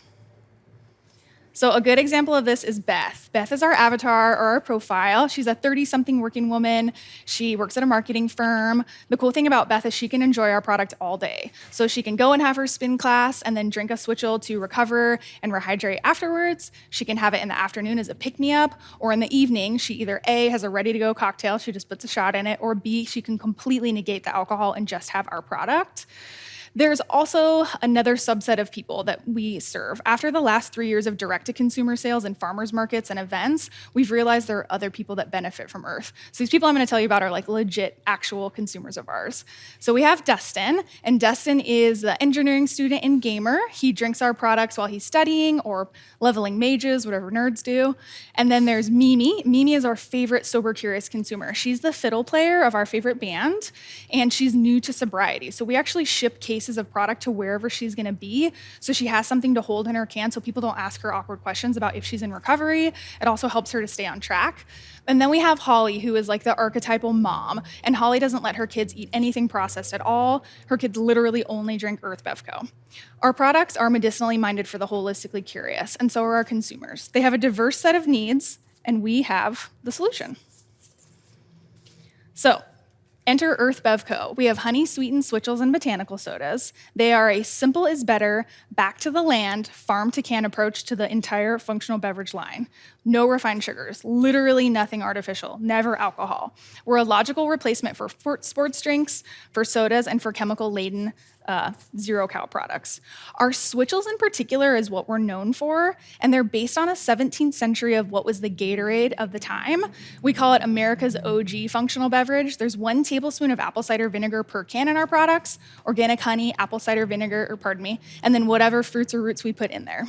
So a good example of this is Beth. Beth is our avatar or our profile. She's a 30-something working woman. She works at a marketing firm. The cool thing about Beth is she can enjoy our product all day. So she can go and have her spin class and then drink a Switchel to recover and rehydrate afterwards. She can have it in the afternoon as a pick-me-up, or in the evening, she either A, has a ready-to-go cocktail, she just puts a shot in it, or B, she can completely negate the alcohol and just have our product. There's also another subset of people that we serve. After the last 3 years of direct-to-consumer sales in farmers markets and events, we've realized there are other people that benefit from Earth. So these people I'm going to tell you about are like legit, actual consumers of ours. So we have Dustin, and Dustin is the engineering student and gamer. He drinks our products while he's studying or leveling mages, whatever nerds do. And then there's Mimi. Mimi is our favorite sober curious consumer. She's the fiddle player of our favorite band, and she's new to sobriety. So we actually ship cases of product to wherever she's going to be, so she has something to hold in her can so people don't ask her awkward questions about if she's in recovery. It also helps her to stay on track. And then we have Holly, who is like the archetypal mom, and Holly doesn't let her kids eat anything processed at all. Her kids literally only drink Earth Bevco. Our products are medicinally minded for the holistically curious, and so are our consumers. They have a diverse set of needs, and we have the solution. So enter Earth Bevco. We have honey-sweetened Switchels and botanical sodas. They are a simple is better, back to the land, farm-to-can approach to the entire functional beverage line. No refined sugars, literally nothing artificial, never alcohol. We're a logical replacement for sports drinks, for sodas, and for chemical-laden zero-cal products. Our Switchels in particular is what we're known for, and they're based on a 17th century of what was the Gatorade of the time. We call it America's OG functional beverage. There's 1 tablespoon of apple cider vinegar per can in our products, organic honey, apple cider vinegar, and then whatever fruits or roots we put in there.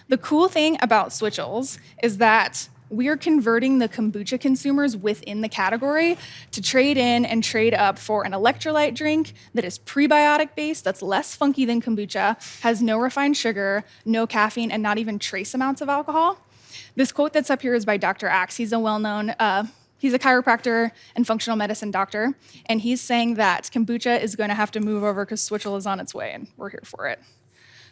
The cool thing about Switchels is that we're converting the kombucha consumers within the category to trade in and trade up for an electrolyte drink that is prebiotic based, that's less funky than kombucha, has no refined sugar, no caffeine, and not even trace amounts of alcohol. This quote that's up here is by Dr. Axe. He's a well-known, he's a chiropractor and functional medicine doctor, and he's saying that kombucha is going to have to move over because Switchel is on its way, and we're here for it.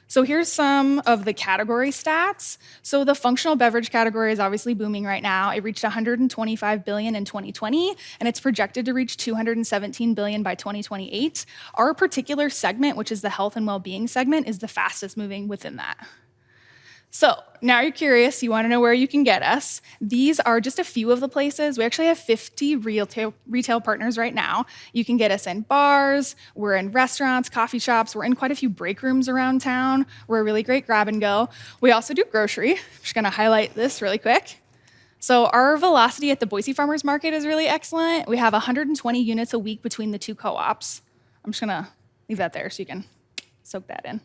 So here's some of the category stats. So the functional beverage category is obviously booming right now. It reached $125 billion in 2020, and it's projected to reach $217 billion by 2028. Our particular segment, which is the health and well-being segment, is the fastest moving within that. So now you're curious, you want to know where you can get us. These are just a few of the places. We actually have 50 retail partners right now. You can get us in bars, we're in restaurants, coffee shops, we're in quite a few break rooms around town. We're a really great grab and go. We also do grocery. I'm just going to highlight this really quick. So our velocity at the Boise Farmers Market is really excellent. We have 120 units a week between the 2 co-ops. I'm just going to leave that there so you can soak that in.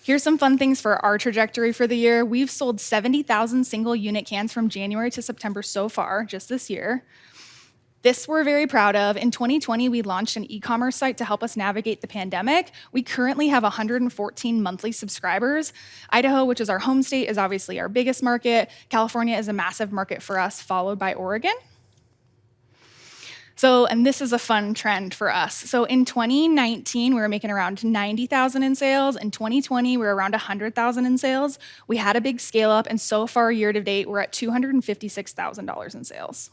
Here's some fun things for our trajectory for the year. We've sold 70,000 single unit cans from January to September so far, just this year. This we're very proud of. In 2020, we launched an e-commerce site to help us navigate the pandemic. We currently have 114 monthly subscribers. Idaho, which is our home state, is obviously our biggest market. California is a massive market for us, followed by Oregon. So, and this is a fun trend for us. So in 2019, we were making around 90,000 in sales. In 2020, we were around 100,000 in sales. We had a big scale up, and so far year to date, we're at $256,000 in sales.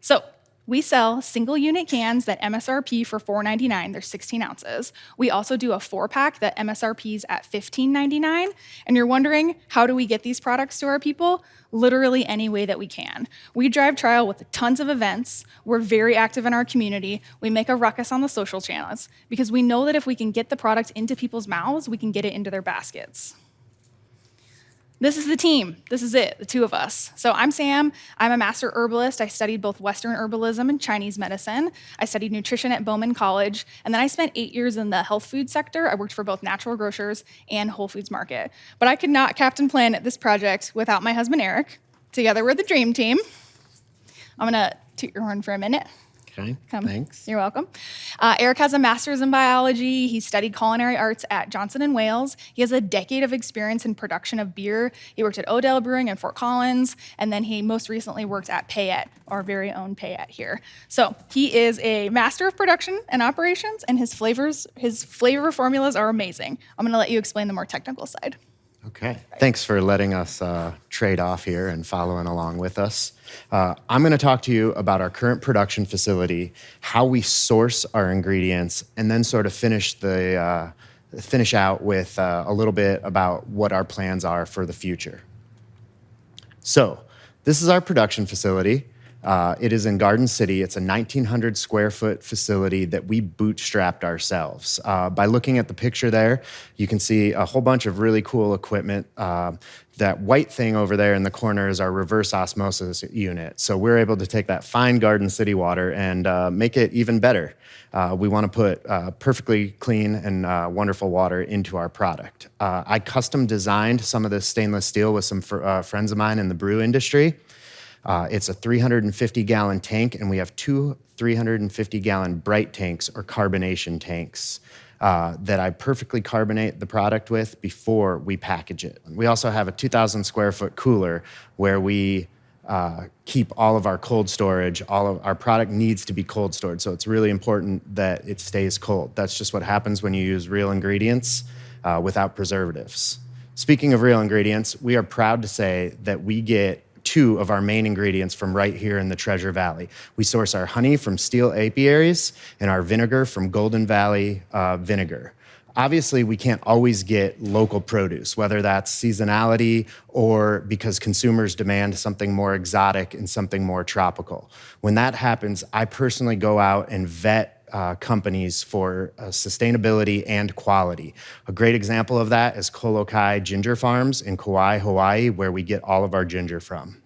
So we sell single unit cans that MSRP for $4.99, they're 16 ounces. We also do a 4-pack that MSRP's at $15.99. And you're wondering, how do we get these products to our people? Literally any way that we can. We drive trial with tons of events. We're very active in our community. We make a ruckus on the social channels because we know that if we can get the product into people's mouths, we can get it into their baskets. This is the team. This is it, the two of us. So I'm Sam. I'm a master herbalist. I studied both Western herbalism and Chinese medicine. I studied nutrition at Bowman College. And then I spent 8 years in the health food sector. I worked for both natural grocers and Whole Foods Market. But I could not captain plan this project without my husband, Eric. Together we're the dream team. I'm gonna toot your horn for a minute. Okay, Come. thanks. You're welcome. Eric has a master's in biology. He studied culinary arts at Johnson & Wales. He has a decade of experience in production of beer. He worked at Odell Brewing in Fort Collins, and then he most recently worked at Payette, our very own Payette here. So he is a master of production and operations, and his flavor formulas are amazing. I'm gonna let you explain the more technical side. Okay, thanks for letting us trade off here and following along with us. I'm gonna talk to you about our current production facility, how we source our ingredients, and then sort of finish out with a little bit about what our plans are for the future. So, this is our production facility. It is in Garden City. It's a 1,900 square foot facility that we bootstrapped ourselves. By looking at the picture there, you can see a whole bunch of really cool equipment. That white thing over there in the corner is our reverse osmosis unit. So we're able to take that fine Garden City water and make it even better. We want to put perfectly clean and wonderful water into our product. I custom designed some of this stainless steel with some friends of mine in the brew industry. It's a 350-gallon tank, and we have two 350-gallon bright tanks or carbonation tanks that I perfectly carbonate the product with before we package it. We also have a 2,000 square foot cooler where we keep all of our cold storage. All of our product needs to be cold stored, so it's really important that it stays cold. That's just what happens when you use real ingredients without preservatives. Speaking of real ingredients, we are proud to say that we get 2 of our main ingredients from right here in the Treasure Valley. We source our honey from Steel Apiaries and our vinegar from Golden Valley Vinegar. Obviously, we can't always get local produce, whether that's seasonality or because consumers demand something more exotic and something more tropical. When that happens, I personally go out and vet companies for sustainability and quality. A great example of that is Kolokai Ginger Farms in Kauai, Hawaii, where we get all of our ginger from.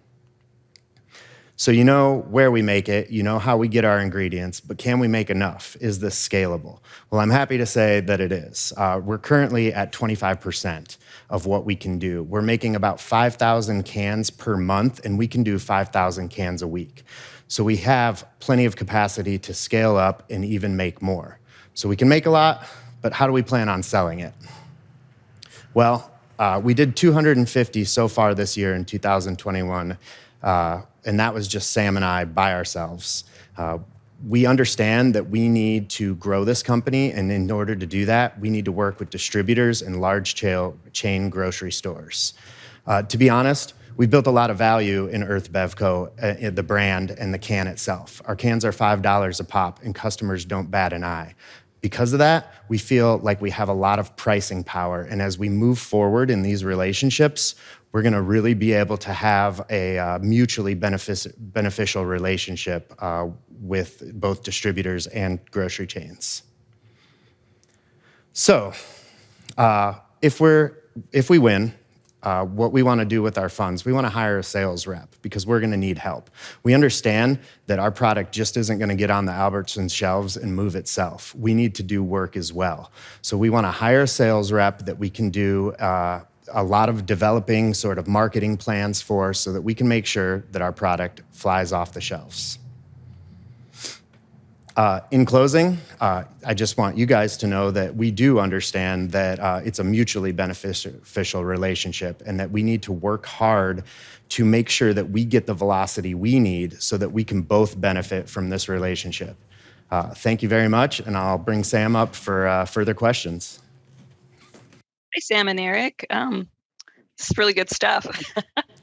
So you know where we make it, you know how we get our ingredients, but can we make enough? Is this scalable? Well, I'm happy to say that it is. We're currently at 25% of what we can do. We're making about 5,000 cans per month, and we can do 5,000 cans a week. So we have plenty of capacity to scale up and even make more. So we can make a lot, but how do we plan on selling it? Well, we did 250 so far this year in 2021, and that was just Sam and I by ourselves. We understand that we need to grow this company, and in order to do that, we need to work with distributors and large chain grocery stores. To be honest, we've built a lot of value in Earth Bevco, the brand and the can itself. Our cans are $5 a pop, and customers don't bat an eye. Because of that, we feel like we have a lot of pricing power, and as we move forward in these relationships, we're gonna really be able to have a mutually beneficial relationship with both distributors and grocery chains. So, if we win, what we want to do with our funds, we want to hire a sales rep because we're going to need help. We understand that our product just isn't going to get on the Albertsons shelves and move itself. We need to do work as well. So we want to hire a sales rep that we can do a lot of developing sort of marketing plans for so that we can make sure that our product flies off the shelves. In closing, I just want you guys to know that we do understand that it's a mutually beneficial relationship and that we need to work hard to make sure that we get the velocity we need so that we can both benefit from this relationship. Thank you very much, and I'll bring Sam up for further questions. Hi, Sam and Eric. This is really good stuff.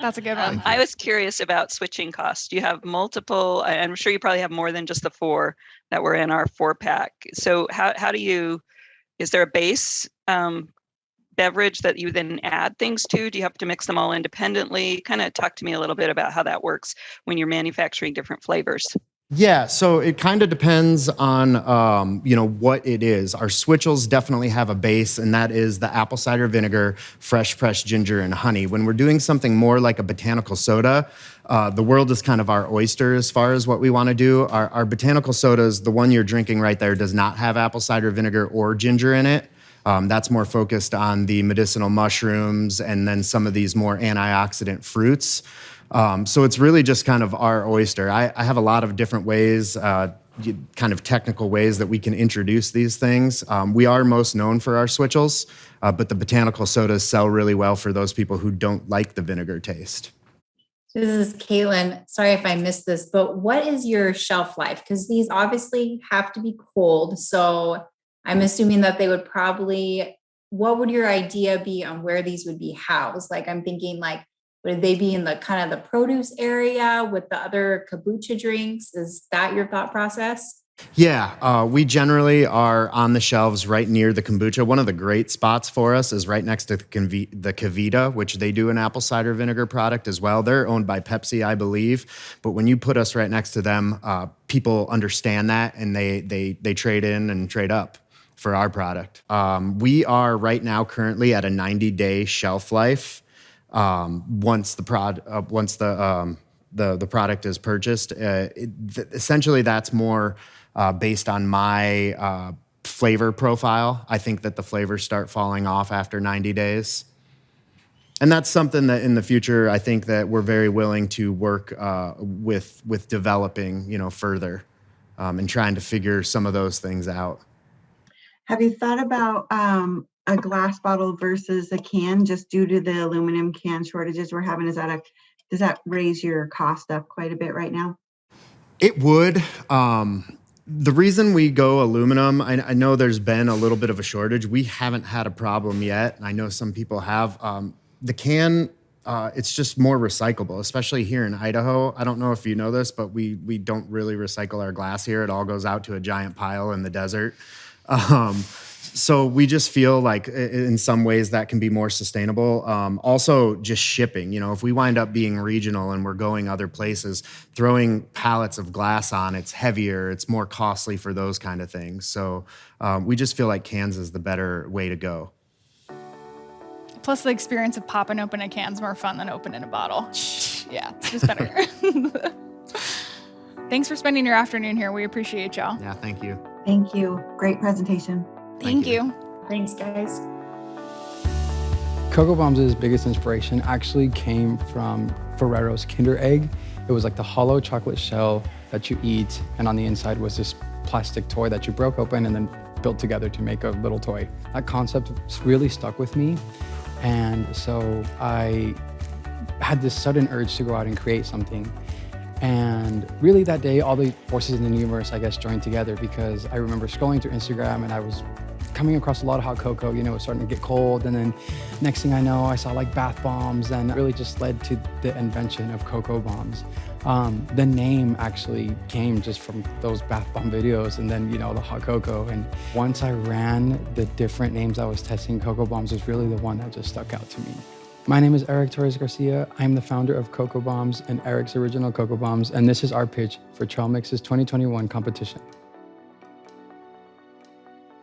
That's a good one. I was curious about switching costs. You have multiple, I'm sure you probably have more than just the 4 that were in our 4-pack. So how do you, is there a base beverage that you then add things to? Do you have to mix them all independently? Kind of talk to me a little bit about how that works when you're manufacturing different flavors. Yeah, so it kind of depends on, what it is. Our switchels definitely have a base, and that is the apple cider vinegar, fresh pressed ginger, and honey. When we're doing something more like a botanical soda, the world is kind of our oyster as far as what we want to do. Our botanical sodas, the one you're drinking right there, does not have apple cider vinegar or ginger in it. That's more focused on the medicinal mushrooms and then some of these more antioxidant fruits. So it's really just kind of our oyster. I have a lot of different ways, kind of technical ways that we can introduce these things. We are most known for our switchels, but the botanical sodas sell really well for those people who don't like the vinegar taste. This is Caitlin. Sorry if I missed this, but what is your shelf life? Because these obviously have to be cold. So I'm assuming that they would probably, what would your idea be on where these would be housed? Like I'm thinking like, would they be in the kind of the produce area with the other kombucha drinks? Is that your thought process? Yeah, we generally are on the shelves right near the kombucha. One of the great spots for us is right next to the Kavita, which they do an apple cider vinegar product as well. They're owned by Pepsi, I believe. But when you put us right next to them, people understand that and they trade in and trade up for our product. We are right now currently at a 90-day shelf life. Once the product is purchased, essentially that's more based on my flavor profile. I think that the flavors start falling off after 90 days. And that's something that in the future, I think that we're very willing to work with developing, further and trying to figure some of those things out. Have you thought about a glass bottle versus a can just due to the aluminum can shortages we're having? Does that raise your cost up quite a bit right now? It would. The reason we go aluminum, I know there's been a little bit of a shortage. We haven't had a problem yet. I know some people have. The can, it's just more recyclable, especially here in Idaho. I don't know if you know this, but we don't really recycle our glass here. It all goes out to a giant pile in the desert. So we just feel like in some ways that can be more sustainable. Also just shipping, if we wind up being regional and we're going other places, throwing pallets of glass on, it's heavier, it's more costly for those kind of things. So we just feel like cans is the better way to go. Plus the experience of popping open a can's more fun than opening a bottle. Yeah, it's just better. Thanks for spending your afternoon here. We appreciate y'all. Yeah, thank you. Thank you. Great presentation. Thank you. Thanks, guys. Cocoa Bombs' biggest inspiration actually came from Ferrero's Kinder Egg. It was like the hollow chocolate shell that you eat, and on the inside was this plastic toy that you broke open and then built together to make a little toy. That concept really stuck with me, and so I had this sudden urge to go out and create something. And really that day, all the forces in the universe, I guess, joined together, because I remember scrolling through Instagram and I was coming across a lot of hot cocoa. It was starting to get cold. And then next thing I know, I saw like bath bombs, and it really just led to the invention of Cocoa Bombs. The name actually came just from those bath bomb videos, and then, the hot cocoa. And once I ran the different names I was testing, Cocoa Bombs was really the one that just stuck out to me. My name is Eric Torres Garcia. I'm the founder of Cocoa Bombs and Eric's Original Cocoa Bombs, and this is our pitch for TRAILMIX's 2021 competition.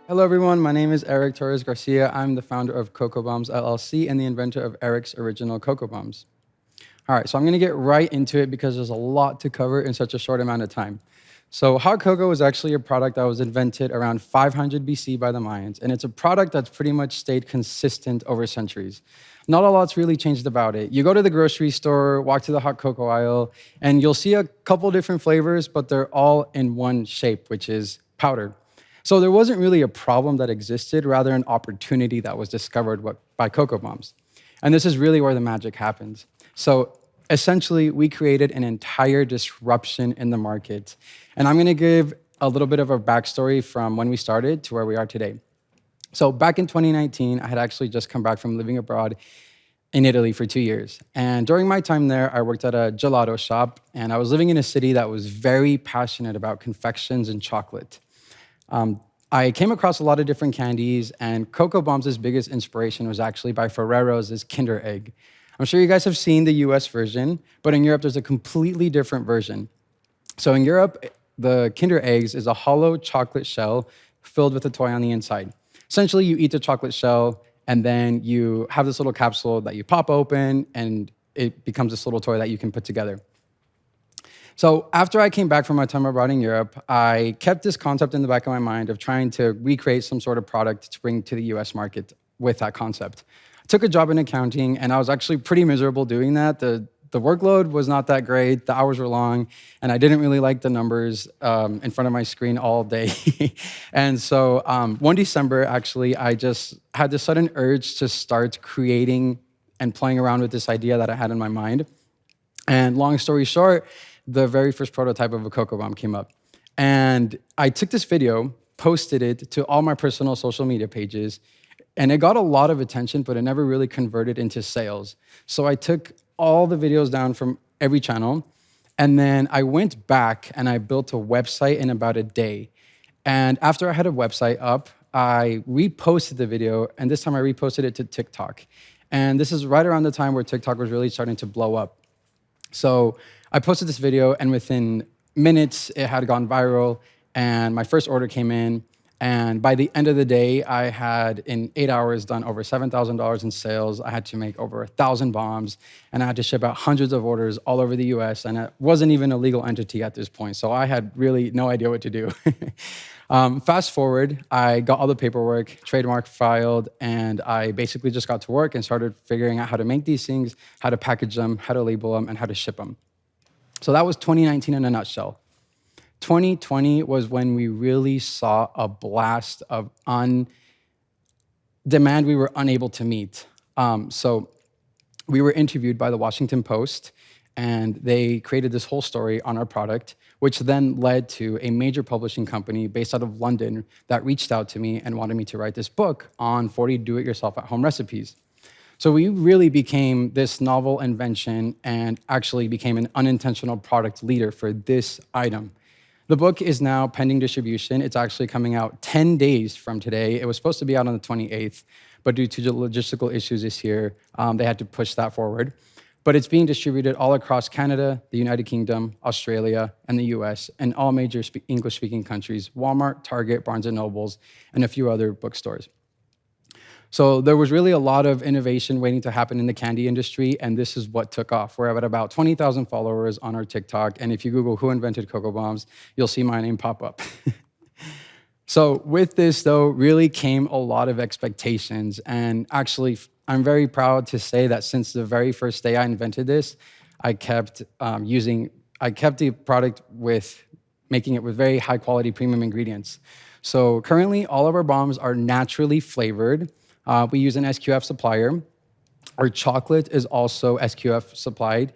Hello everyone, my name is Eric Torres Garcia. I'm the founder of Cocoa Bombs LLC and the inventor of Eric's Original Cocoa Bombs. All right, so I'm gonna get right into it because there's a lot to cover in such a short amount of time. So hot cocoa was actually a product that was invented around 500 BC by the Mayans, and it's a product that's pretty much stayed consistent over centuries. Not a lot's really changed about it. You go to the grocery store, walk to the hot cocoa aisle, and you'll see a couple different flavors, but they're all in one shape, which is powdered. So there wasn't really a problem that existed, rather an opportunity that was discovered by Cocoa Bombs. And this is really where the magic happens. So essentially, we created an entire disruption in the market. And I'm gonna give a little bit of a backstory from when we started to where we are today. So back in 2019, I had actually just come back from living abroad in Italy for 2 years. And during my time there, I worked at a gelato shop, and I was living in a city that was very passionate about confections and chocolate. I came across a lot of different candies, and Cocoa Bombs' biggest inspiration was actually by Ferrero's Kinder Egg. I'm sure you guys have seen the US version, but in Europe, there's a completely different version. So in Europe, the Kinder Eggs is a hollow chocolate shell filled with a toy on the inside. Essentially, you eat the chocolate shell, and then you have this little capsule that you pop open, and it becomes this little toy that you can put together. So after I came back from my time abroad in Europe, I kept this concept in the back of my mind of trying to recreate some sort of product to bring to the US market with that concept. I took a job in accounting, and I was actually pretty miserable doing that. The workload was not that great, the hours were long, and I didn't really like the numbers in front of my screen all day. And so one December, actually, I just had this sudden urge to start creating and playing around with this idea that I had in my mind. And long story short, the very first prototype of a Cocoa Bomb came up. And I took this video, posted it to all my personal social media pages, and it got a lot of attention, but it never really converted into sales. So I took all the videos down from every channel, and then I went back and I built a website in about a day. And after I had a website up, I reposted the video, and this time I reposted it to TikTok. And this is right around the time where TikTok was really starting to blow up. So I posted this video, and within minutes, it had gone viral, and my first order came in. And by the end of the day, I had, in 8 hours, done over $7,000 in sales. I had to make over 1,000 bombs, and I had to ship out hundreds of orders all over the US, and it wasn't even a legal entity at this point, so I had really no idea what to do. Fast forward, I got all the paperwork, trademark filed, and I basically just got to work and started figuring out how to make these things, how to package them, how to label them, and how to ship them. So that was 2019 in a nutshell. 2020 was when we really saw a blast of demand we were unable to meet. So we were interviewed by the Washington Post, and they created this whole story on our product, which then led to a major publishing company based out of London that reached out to me and wanted me to write this book on 40 do-it-yourself at-home recipes. So we really became this novel invention and actually became an unintentional product leader for this item. The book is now pending distribution. It's actually coming out 10 days from today. It was supposed to be out on the 28th, but due to logistical issues this year, they had to push that forward. But it's being distributed all across Canada, the United Kingdom, Australia, and the US, and all major English-speaking countries, Walmart, Target, Barnes & Nobles, and a few other bookstores. So there was really a lot of innovation waiting to happen in the candy industry, and this is what took off. We're at about 20,000 followers on our TikTok, and if you Google who invented Cocoa Bombs, you'll see my name pop up. So with this, though, really came a lot of expectations, and actually, I'm very proud to say that since the very first day I invented this, I kept the product with making it with very high quality premium ingredients. So currently, all of our bombs are naturally flavored. We use an SQF supplier. Our chocolate is also SQF supplied.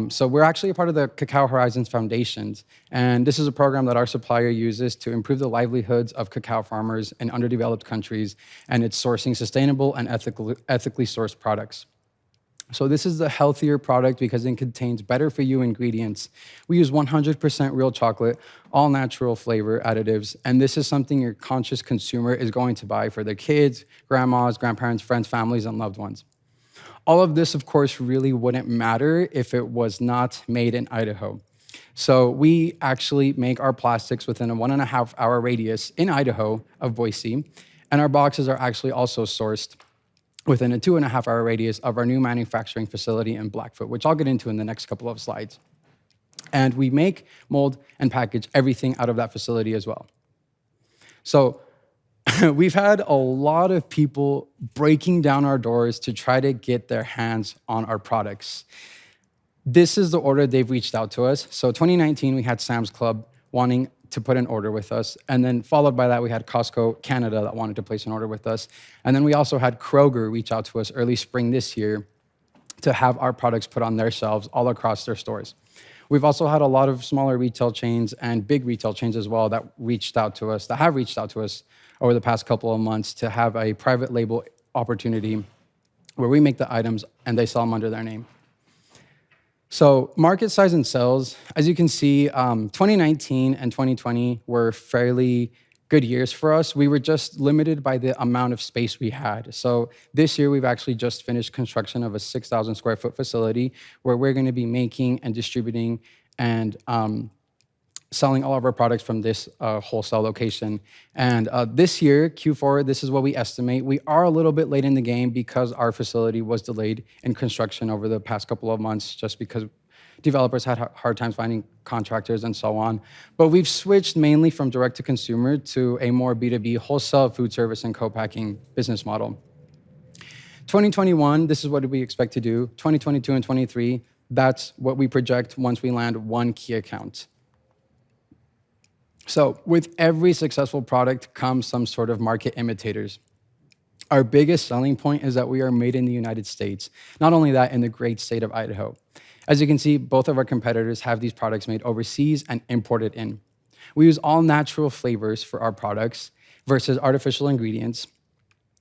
So we're actually a part of the Cacao Horizons Foundations. And this is a program that our supplier uses to improve the livelihoods of cacao farmers in underdeveloped countries. And it's sourcing sustainable and ethically sourced products. So this is the healthier product because it contains better for you ingredients. We use 100% real chocolate, all natural flavor additives, and this is something your conscious consumer is going to buy for their kids, grandmas, grandparents, friends, families, and loved ones. All of this, of course, really wouldn't matter if it was not made in Idaho. So we actually make our plastics within a 1.5-hour radius in Idaho of Boise, and our boxes are actually also sourced within a 2.5-hour radius of our new manufacturing facility in Blackfoot, which I'll get into in the next couple of slides. And we make, mold, and package everything out of that facility as well. So we've had a lot of people breaking down our doors to try to get their hands on our products. This is the order they've reached out to us. So 2019, we had Sam's Club wanting to put an order with us. And then followed by that, we had Costco Canada that wanted to place an order with us. And then we also had Kroger reach out to us early spring this year to have our products put on their shelves all across their stores. We've also had a lot of smaller retail chains and big retail chains as well that have reached out to us over the past couple of months to have a private label opportunity where we make the items and they sell them under their name. So market size and sales, as you can see, 2019 and 2020 were fairly good years for us. We were just limited by the amount of space we had. So this year, we've actually just finished construction of a 6,000 square foot facility where we're gonna be making and distributing and selling all of our products from this wholesale location. And this year, Q4, this is what we estimate. We are a little bit late in the game because our facility was delayed in construction over the past couple of months, just because developers had hard times finding contractors and so on. But we've switched mainly from direct to consumer to a more B2B wholesale food service and co-packing business model. 2021, this is what we expect to do. 2022 and 23, that's what we project once we land one key account. So with every successful product comes some sort of market imitators. Our biggest selling point is that we are made in the United States. Not only that, in the great state of Idaho. As you can see, both of our competitors have these products made overseas and imported in. We use all natural flavors for our products versus artificial ingredients.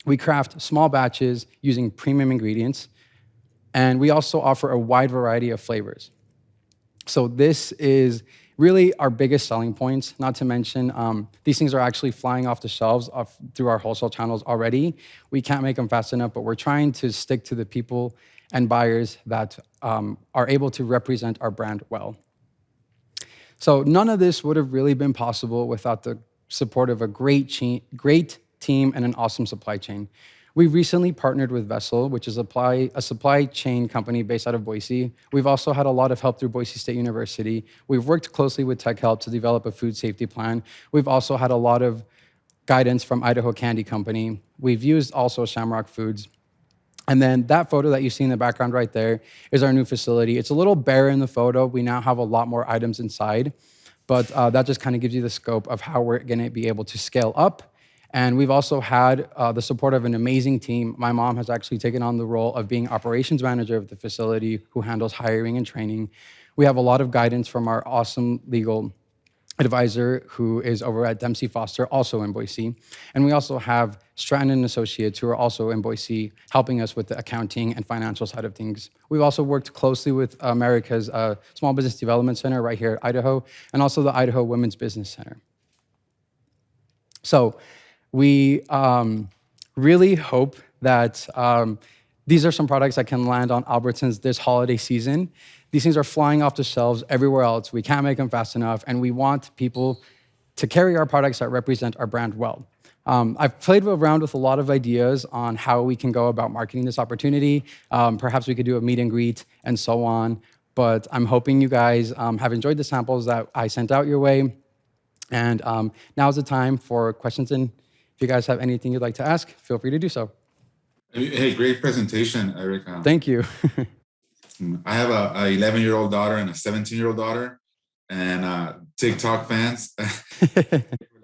We craft small batches using premium ingredients, and we also offer a wide variety of flavors. So this is really our biggest selling points, not to mention these things are actually flying off the shelves through our wholesale channels already. We can't make them fast enough, but we're trying to stick to the people and buyers that are able to represent our brand well. So none of this would have really been possible without the support of a great team and an awesome supply chain. We recently partnered with Vessel, which is a supply chain company based out of Boise. We've also had a lot of help through Boise State University. We've worked closely with Tech Help to develop a food safety plan. We've also had a lot of guidance from Idaho Candy Company. We've used also Shamrock Foods. And then that photo that you see in the background right there is our new facility. It's a little bare in the photo. We now have a lot more items inside, but that just kind of gives you the scope of how we're gonna be able to scale up. And we've also had the support of an amazing team. My mom has actually taken on the role of being operations manager of the facility, who handles hiring and training. We have a lot of guidance from our awesome legal advisor, who is over at Dempsey Foster, also in Boise. And we also have Stratton & Associates, who are also in Boise, helping us with the accounting and financial side of things. We've also worked closely with America's Small Business Development Center right here at Idaho, and also the Idaho Women's Business Center. So we really hope that these are some products that can land on Albertsons this holiday season. These things are flying off the shelves everywhere else. We can't make them fast enough, and we want people to carry our products that represent our brand well. I've played around with a lot of ideas on how we can go about marketing this opportunity. Perhaps we could do a meet and greet and so on, but I'm hoping you guys have enjoyed the samples that I sent out your way. And now's the time for questions, and if you guys have anything you'd like to ask, feel free to do so. Hey, great presentation, Eric. Thank you. I have a 11-year-old daughter and a 17-year-old daughter, and TikTok fans,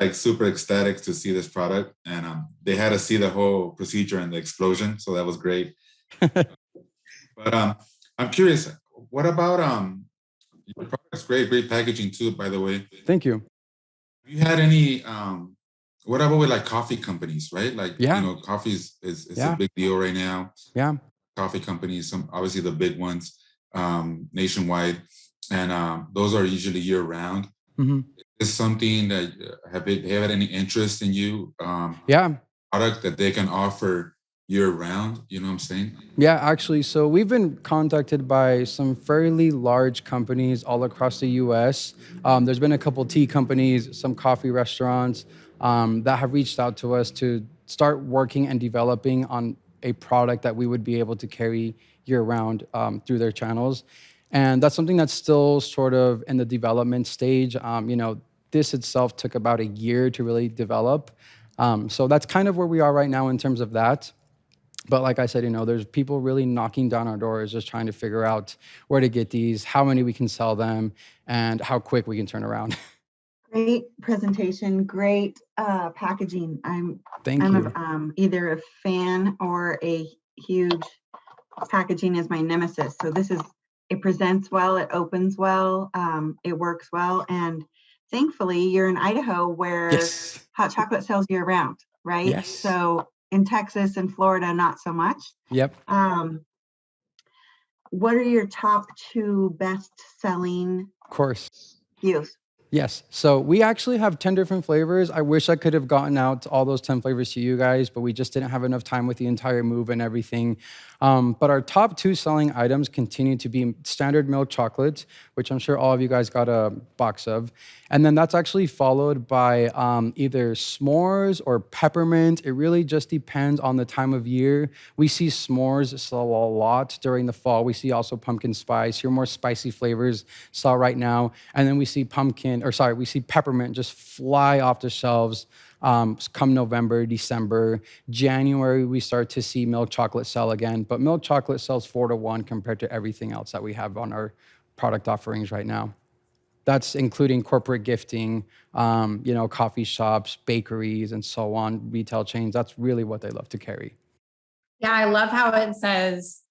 like super ecstatic to see this product, and they had to see the whole procedure and the explosion, so that was great. But I'm curious, what about your product's great packaging too, by the way. Thank you. Have you had any? What about with like coffee companies, right? Like, Yeah. you know, coffee is Yeah. a big deal right now. Yeah. Coffee companies, some obviously the big ones, nationwide, and those are usually year round. Mhm. Is something that have they had any interest in you? Yeah. Product that they can offer year round. You know what I'm saying? Yeah, actually, so we've been contacted by some fairly large companies all across the US. There's been a couple tea companies, some coffee restaurants that have reached out to us to start working and developing on a product that we would be able to carry year round through their channels. And that's something that's still sort of in the development stage. You know, this itself took about a year to really develop. So that's kind of where we are right now in terms of that. But like I said, there's people really knocking down our doors, just trying to figure out where to get these, how many we can sell them, and how quick we can turn around. Great presentation, great packaging. Thank you. Either a fan or a huge packaging is my nemesis. So it presents well, it opens well, it works well. And thankfully you're in Idaho where Yes. hot chocolate sells year round, right? Yes. So in Texas and Florida, not so much. Yep. What are your top 2 best selling Of course. SKUs? Yes. So we actually have 10 different flavors. I wish I could have gotten out all those 10 flavors to you guys, but we just didn't have enough time with the entire move and everything. But our top 2 selling items continue to be standard milk chocolate, which I'm sure all of you guys got a box of. And then that's actually followed by either s'mores or peppermint. It really just depends on the time of year. We see s'mores sell a lot during the fall. We see also pumpkin spice, your more spicy flavors sell right now. And then we see we see peppermint just fly off the shelves come November, December. January, we start to see milk chocolate sell again. But milk chocolate sells 4-to-1 compared to everything else that we have on our product offerings right now. That's including corporate gifting, coffee shops, bakeries, and so on, retail chains. That's really what they love to carry. Yeah, I love how it says,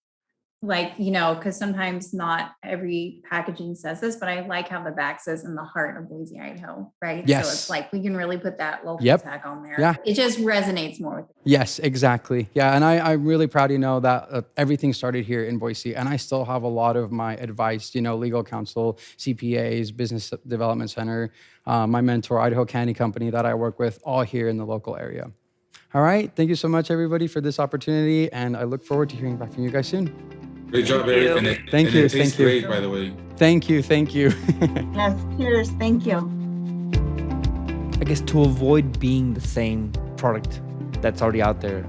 because sometimes not every packaging says this, but I like how the back says in the heart of Boise, Idaho, right? Yes. So it's like we can really put that local tag on there. Yeah. It just resonates more with it. Yes, exactly. Yeah, and I'm really proud to know that everything started here in Boise, and I still have a lot of my advice, legal counsel, CPAs, business development center, my mentor, Idaho Candy Company that I work with, all here in the local area. All right, thank you so much, everybody, for this opportunity, and I look forward to hearing back from you guys soon. Great job, Eric. And it tastes great, by the way. Thank you. Yes, cheers. Thank you. I guess to avoid being the same product that's already out there,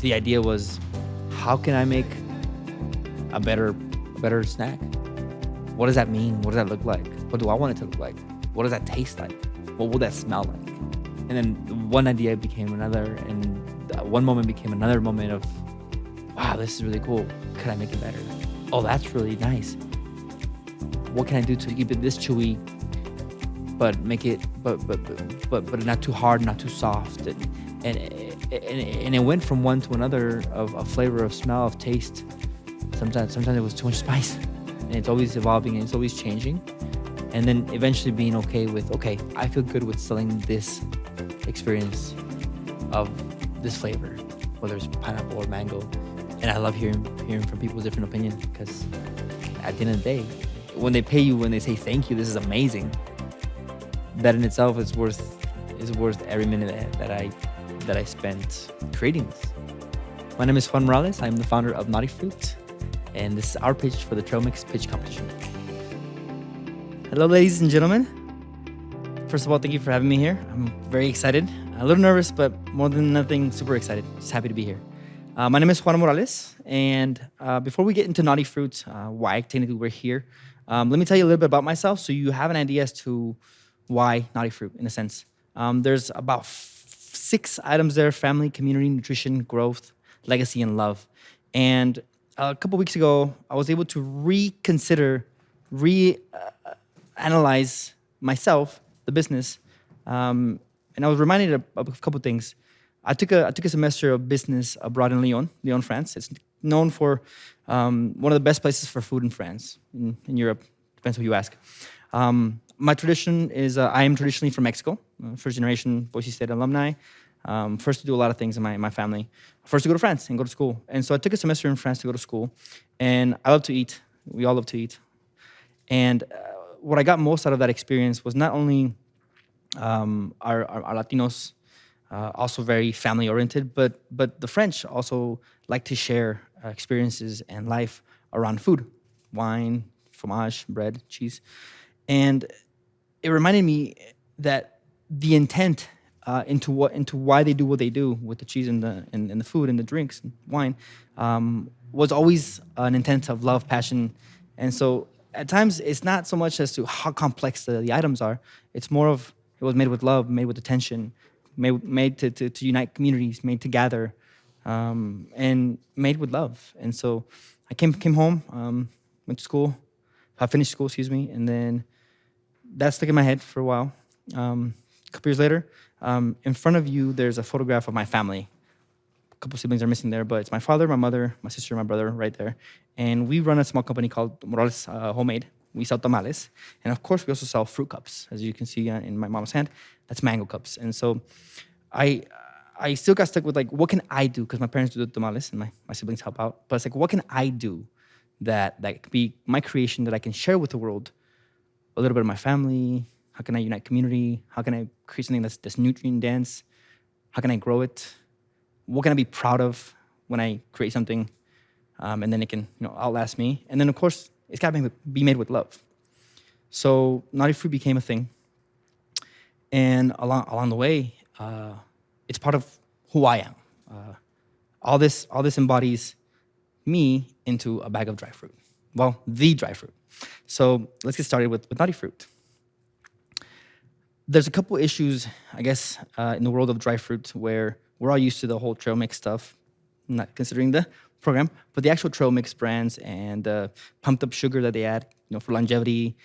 the idea was, how can I make a better snack? What does that mean? What does that look like? What do I want it to look like? What does that taste like? What will that smell like? And then one idea became another, and one moment became another moment of, wow, this is really cool. Could I make it better? Oh, that's really nice. What can I do to keep it this chewy, but make it, but not too hard, not too soft, and it went from one to another of flavor, of smell, of taste. Sometimes it was too much spice, and it's always evolving and it's always changing. And then eventually being okay, I feel good with selling this experience of this flavor, whether it's pineapple or mango. And I love hearing from people's different opinions, because at the end of the day, when they pay you, when they say thank you, this is amazing, that in itself is worth every minute that I spent creating this. My name is Juan Morales. I'm the founder of Naughty Fruit, and this is our pitch for the TRAILMIX Pitch Competition. Hello, ladies and gentlemen. First of all, thank you for having me here. I'm very excited, a little nervous, but more than nothing, super excited. Just happy to be here. My name is Juan Morales, and before we get into Naughty Fruit, why technically we're here, let me tell you a little bit about myself so you have an idea as to why Naughty Fruit, in a sense. There's about 6 items there: family, community, nutrition, growth, legacy, and love. And a couple weeks ago, I was able to analyze myself, the business, and I was reminded of a couple things. I took a semester of business abroad in Lyon, France. It's known for one of the best places for food in France, in Europe. Depends who you ask. My tradition is I am traditionally from Mexico, first generation Boise State alumni. First to do a lot of things in my family. First to go to France and go to school. And so I took a semester in France to go to school. And I love to eat. We all love to eat. And what I got most out of that experience was not only our Latinos, also very family-oriented, but the French also like to share experiences and life around food, wine, fromage, bread, cheese. And it reminded me that the intent into why they do what they do with the cheese and the food and the drinks and wine was always an intent of love, passion. And so at times it's not so much as to how complex the items are. It's more of it was made with love, made with attention, made to unite communities, made to gather, and made with love. And so I came home, went to school, I finished school, excuse me, and then that stuck in my head for a while. A couple years later, in front of you, there's a photograph of my family. A couple siblings are missing there, but it's my father, my mother, my sister, my brother right there. And we run a small company called Morales Homemade. We sell tamales. And of course, we also sell fruit cups. As you can see in my mom's hand, that's mango cups. And so I still got stuck with like, what can I do? Because my parents do the tamales and my siblings help out. But it's like, what can I do that could be my creation that I can share with the world? A little bit of my family. How can I unite community? How can I create something that's nutrient dense? How can I grow it? What can I be proud of when I create something, and then it can outlast me? And then of course it's got to be made with love. So Naughty Fruit became a thing, and along the way, it's part of who I am. All this embodies me into a bag of dry fruit. Well, the dry fruit. So let's get started with Naughty Fruit. There's a couple issues, I guess, in the world of dry fruit where we're all used to the whole trail mix stuff, not considering the program, but the actual trail mix brands and pumped up sugar that they add, for longevity.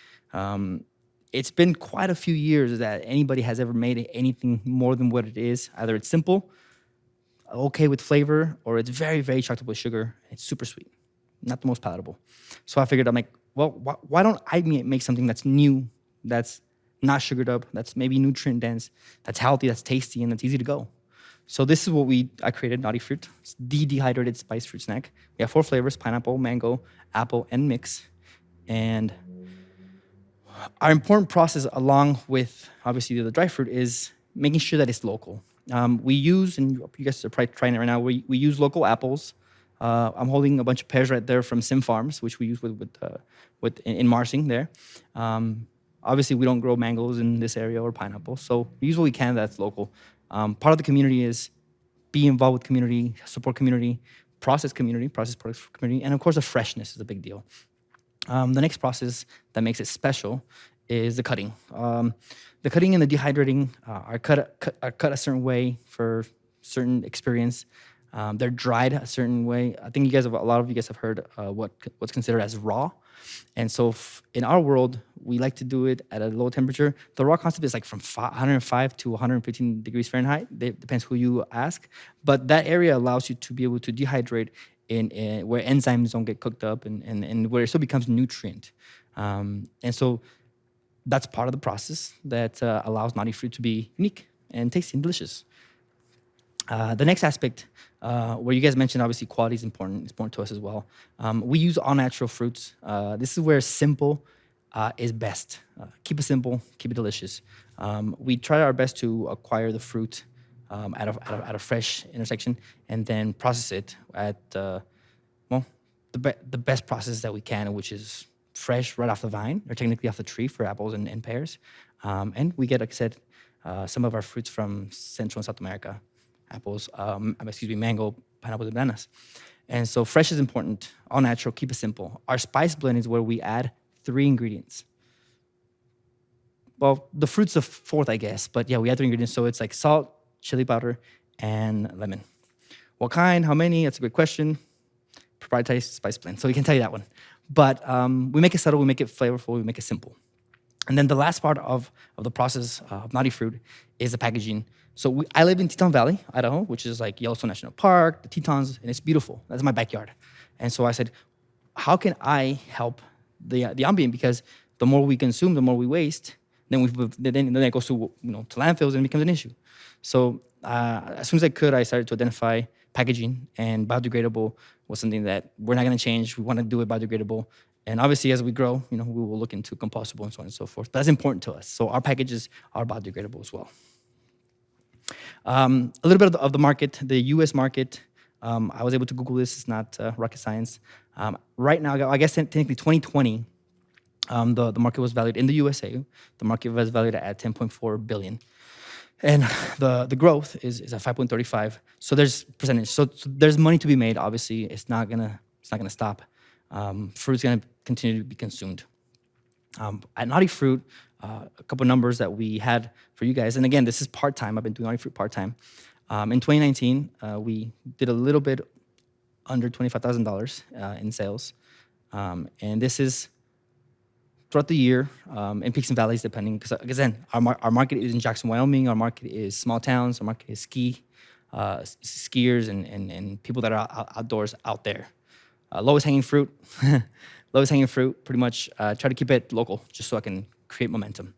It's been quite a few years that anybody has ever made anything more than what it is. Either it's simple, okay with flavor, or it's very, very chocolate with sugar. It's super sweet, not the most palatable. So I figured, I'm like, well, why don't I make something that's new, that's not sugared up, that's maybe nutrient dense, that's healthy, that's tasty, and that's easy to go. So this is what I created, Naughty Fruit. It's the dehydrated spiced fruit snack. We have 4 flavors: pineapple, mango, apple, and mix. And our important process, along with obviously the dry fruit, is making sure that it's local. We use, and you guys are probably trying it right now, we use local apples. I'm holding a bunch of pears right there from Sim Farms, which we use in Marsing there. Obviously, we don't grow mangoes in this area or pineapple, so we use what we can that's local. Part of the community is be involved with community, support community, process products for community, and of course, the freshness is a big deal. The next process that makes it special is the cutting. The cutting and the dehydrating are cut a certain way for certain experience. They're dried a certain way. I think a lot of you guys have heard what's considered as raw. And so in our world, we like to do it at a low temperature. The raw concept is like from 105 to 115 degrees Fahrenheit. It depends who you ask. But that area allows you to be able to dehydrate in where enzymes don't get cooked up and where it still becomes nutrient. And so that's part of the process that allows Naughty Fruit to be unique and tasty and delicious. The next aspect, where you guys mentioned, obviously, quality is important. It's important to us as well. We use all natural fruits. This is where simple is best. Keep it simple, keep it delicious. We try our best to acquire the fruit at a fresh intersection and then process it at the best process that we can, which is fresh right off the vine, or technically off the tree for apples and pears. And we get, like I said, some of our fruits from Central and South America. Apples, mango, pineapple, and bananas. And so fresh is important, all natural, keep it simple. Our spice blend is where we add 3 ingredients. Well, the fruit's the 4th, I guess, but yeah, we add 3 ingredients. So it's like salt, chili powder, and lemon. What kind, how many? That's a good question. Proprietary spice blend, so we can tell you that one. But we make it subtle, we make it flavorful, we make it simple. And then the last part of the process of Naughty Fruit is the packaging. So I live in Teton Valley, Idaho, which is like Yellowstone National Park, the Tetons, and it's beautiful. That's my backyard. And so I said, how can I help the ambient? Because the more we consume, the more we waste. Then it goes to landfills and it becomes an issue. So as soon as I could, I started to identify packaging, and biodegradable was something that we're not going to change. We want to do it biodegradable. And obviously, as we grow, we will look into compostable and so on and so forth. But that's important to us. So our packages are biodegradable as well. A little bit of the market, the U.S. market. I was able to Google this. It's not rocket science. Right now, I guess technically 2020, the market was valued in the USA. The market was valued at $10.4 billion. And the growth is at 5.35. So there's percentage. So there's money to be made. Obviously, it's not gonna stop. Fruit's gonna continue to be consumed. At Naughty Fruit, a couple numbers that we had for you guys. And again, this is part-time. I've been doing Naughty Fruit part-time. In 2019, we did a little bit under $25,000 in sales. And this is throughout the year, in peaks and valleys, depending. Because again, our market is in Jackson, Wyoming. Our market is small towns. Our market is skiers and people that are outdoors out there. Lowest hanging fruit, pretty much try to keep it local just so I can create momentum.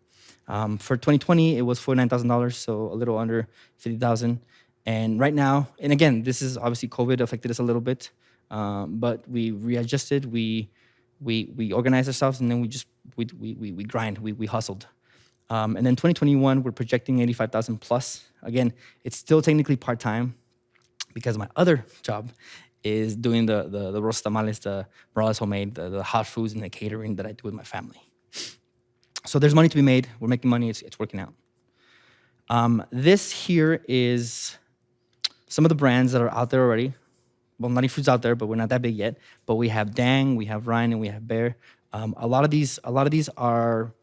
For 2020, it was $49,000, so a little under $50,000. And right now, and again, this is obviously COVID affected us a little bit, but we readjusted, we organized ourselves, and then we grind, we hustled. And then 2021, we're projecting 85,000 plus. Again, it's still technically part-time because my other job is doing the roast tamales, the Morales homemade, the hot foods, and the catering that I do with my family. So there's money to be made. We're making money. It's working out. This here is some of the brands that are out there already. Well, Naughty Fruit's out there, but we're not that big yet. But we have Dang, we have Ryan, and we have Bear. A lot of these are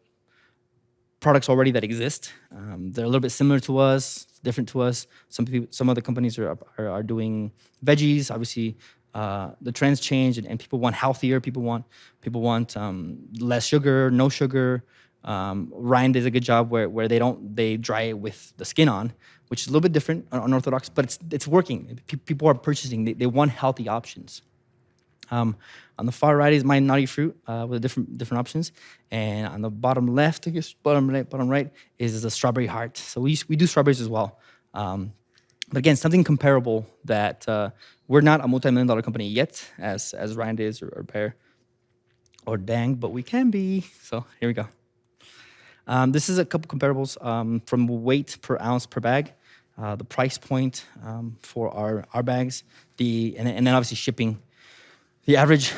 products already that exist. They're a little bit similar to us, different to us. Some other companies are doing veggies. Obviously, the trends change, and people want healthier. People want less sugar, no sugar. Ryan does a good job where they dry it with the skin on, which is a little bit different, unorthodox, but it's working. People are purchasing. They want healthy options. On the far right is my Naughty Fruit with different options, and on the bottom left, I guess bottom right is the strawberry heart. So we do strawberries as well. But again, something comparable that we're not a multi-million-dollar company yet, as Ryan is or Bear or Dang, but we can be. So here we go. This is a couple comparables from weight per ounce per bag, the price point for our bags, and then obviously shipping. The average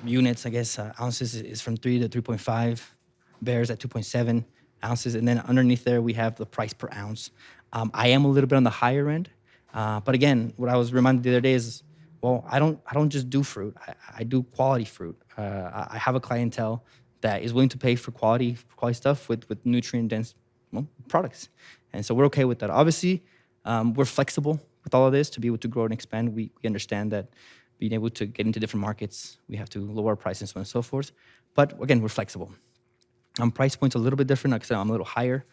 units, I guess, ounces is from 3 to 3.5. Bears at 2.7 ounces, and then underneath there we have the price per ounce. I am a little bit on the higher end, but again, what I was reminded the other day is, well, I don't just do fruit. I do quality fruit. I have a clientele that is willing to pay for quality stuff with nutrient-dense products. And so we're okay with that. Obviously, we're flexible with all of this to be able to grow and expand. We understand that being able to get into different markets, we have to lower our prices and so on and so forth. But again, we're flexible. Price point's a little bit different. Like I said, I'm a little higher.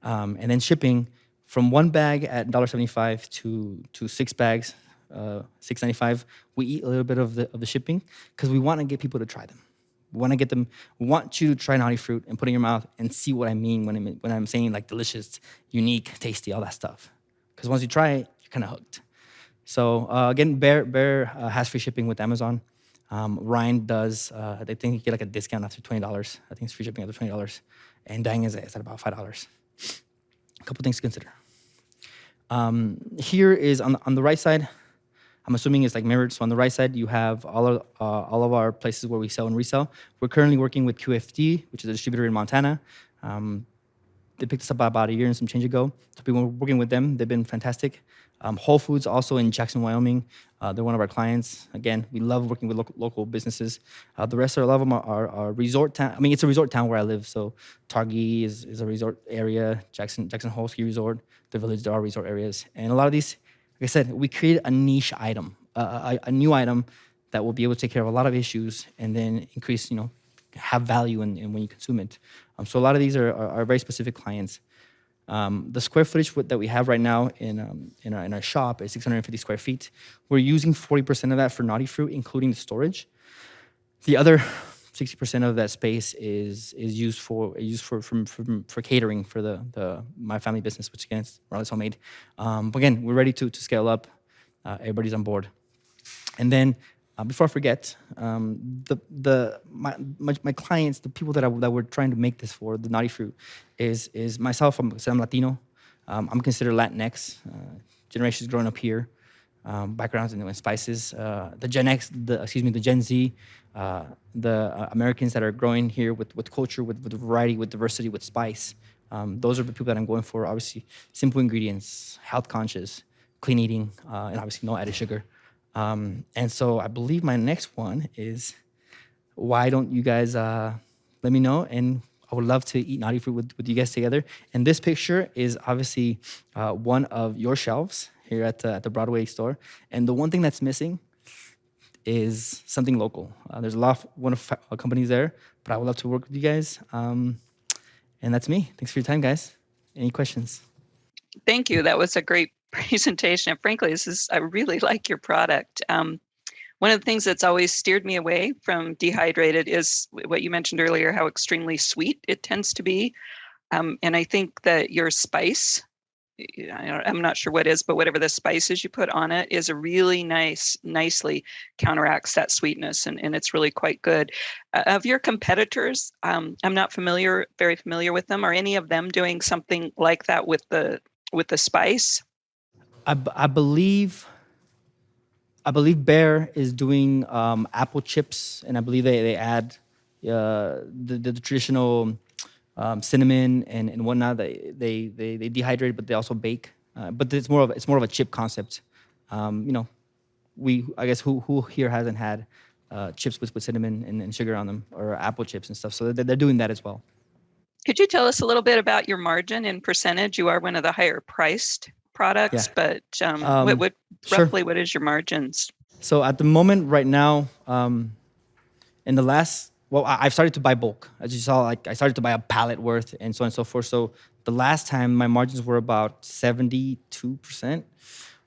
And then shipping from one bag at $1.75 to 6 bags, $6.95. We eat a little bit of the shipping because we want to get people to try them. We want to get them. We want you to try Naughty Fruit and put it in your mouth and see what I mean when I'm saying like delicious, unique, tasty, all that stuff. Because once you try it, you're kind of hooked. So again, Bear has free shipping with Amazon. Ryan does. They think you get like a discount after $20. I think it's free shipping after $20. And Dang is at about $5. A couple things to consider. Here is on the right side. I'm assuming it's like mirrored. So on the right side, you have all of our places where we sell and resell. We're currently working with QFD, which is a distributor in Montana. They picked us up about a year and some change ago. So we've been working with them. They've been fantastic. Whole Foods also in Jackson, Wyoming. They're one of our clients. Again, we love working with local businesses. The rest of a lot of them are resort town. I mean, it's a resort town where I live. So Targhee is a resort area. Jackson Hole Ski Resort, the Village, there are resort areas. And a lot of these, like I said, we created a niche item, a new item that will be able to take care of a lot of issues and then increase, have value in when you consume it. So a lot of these are very specific clients. The square footage that we have right now in our shop is 650 square feet. We're using 40% of that for Naughty Fruit, including the storage. The other 60% of that space is used for catering for my family business, which again is Morales Homemade. But again, we're ready to scale up. Everybody's on board. And then before I forget, my clients, the people that we're trying to make this for, the Naughty Fruit, is myself. I'm Latino. I'm considered Latinx. Generations growing up here, backgrounds in spices. The Gen X, the Gen Z, the Americans that are growing here with culture, with variety, with diversity, with spice. Those are the people that I'm going for. Obviously, simple ingredients, health conscious, clean eating, and obviously no added sugar. And so I believe my next one is, why don't you guys let me know, and I would love to eat naughty fruit with you guys together. And this picture is obviously one of your shelves here at the Broadway store. And the one thing that's missing is something local. There's a lot of companies there, but I would love to work with you guys. And that's me. Thanks for your time, guys. Any questions? Thank you. That was a great presentation. And frankly, I really like your product. One of the things that's always steered me away from dehydrated is what you mentioned earlier, how extremely sweet it tends to be. And I think that your spice, I'm not sure what is, but whatever the spices you put on it is a really nicely counteracts that sweetness. And it's really quite good. Of your competitors, I'm not very familiar with them. Are any of them doing something like that with the spice? I believe Bear is doing apple chips, and I believe they add the traditional cinnamon and whatnot. They dehydrate, but they also bake. But it's more of a chip concept. I guess who here hasn't had chips with cinnamon and sugar on them, or apple chips and stuff. So they're doing that as well. Could you tell us a little bit about your margin in percentage? You are one of the higher priced products, but roughly what is your margins? So at the moment right now, in the last, I've started to buy bulk. As you saw, I started to buy a pallet worth and so on and so forth. So the last time my margins were about 72%,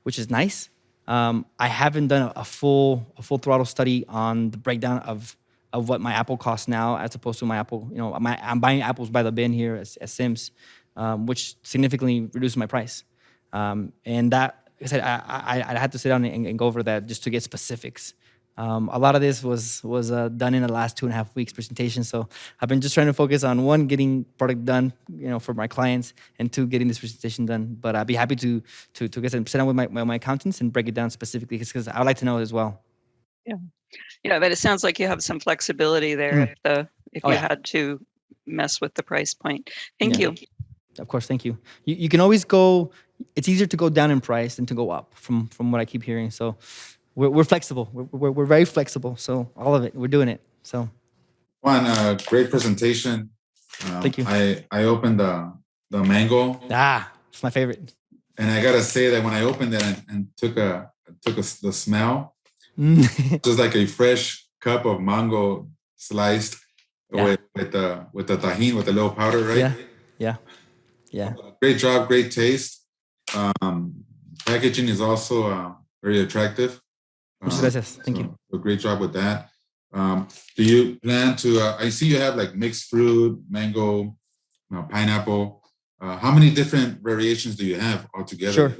which is nice. I haven't done a full throttle study on the breakdown of what my apple costs now, as opposed to my apple. I'm buying apples by the bin here at Sims, which significantly reduces my price. And that, like I said, I had to sit down and go over that just to get specifics. A lot of this was done in the last 2.5 weeks presentation. So I've been just trying to focus on, one, getting product done, for my clients, and two, getting this presentation done. But I'd be happy to sit down with my accountants and break it down specifically, because I would like to know as well. Yeah, but it sounds like you have some flexibility there if you had to mess with the price point. Thank you. Of course, thank you. You can always go. It's easier to go down in price than to go up, from what I keep hearing. So we're flexible. We're very flexible. So all of it, we're doing it. So Juan, great presentation. Thank you. I opened the mango. It's my favorite. And I gotta say that when I opened it and took the smell, just like a fresh cup of mango sliced with the tahini, with the little powder, right? Yeah. Great job, great taste. Packaging is also very attractive. Thank you. So great job with that. Do you plan to? I see you have like mixed fruit, mango, pineapple. How many different variations do you have altogether?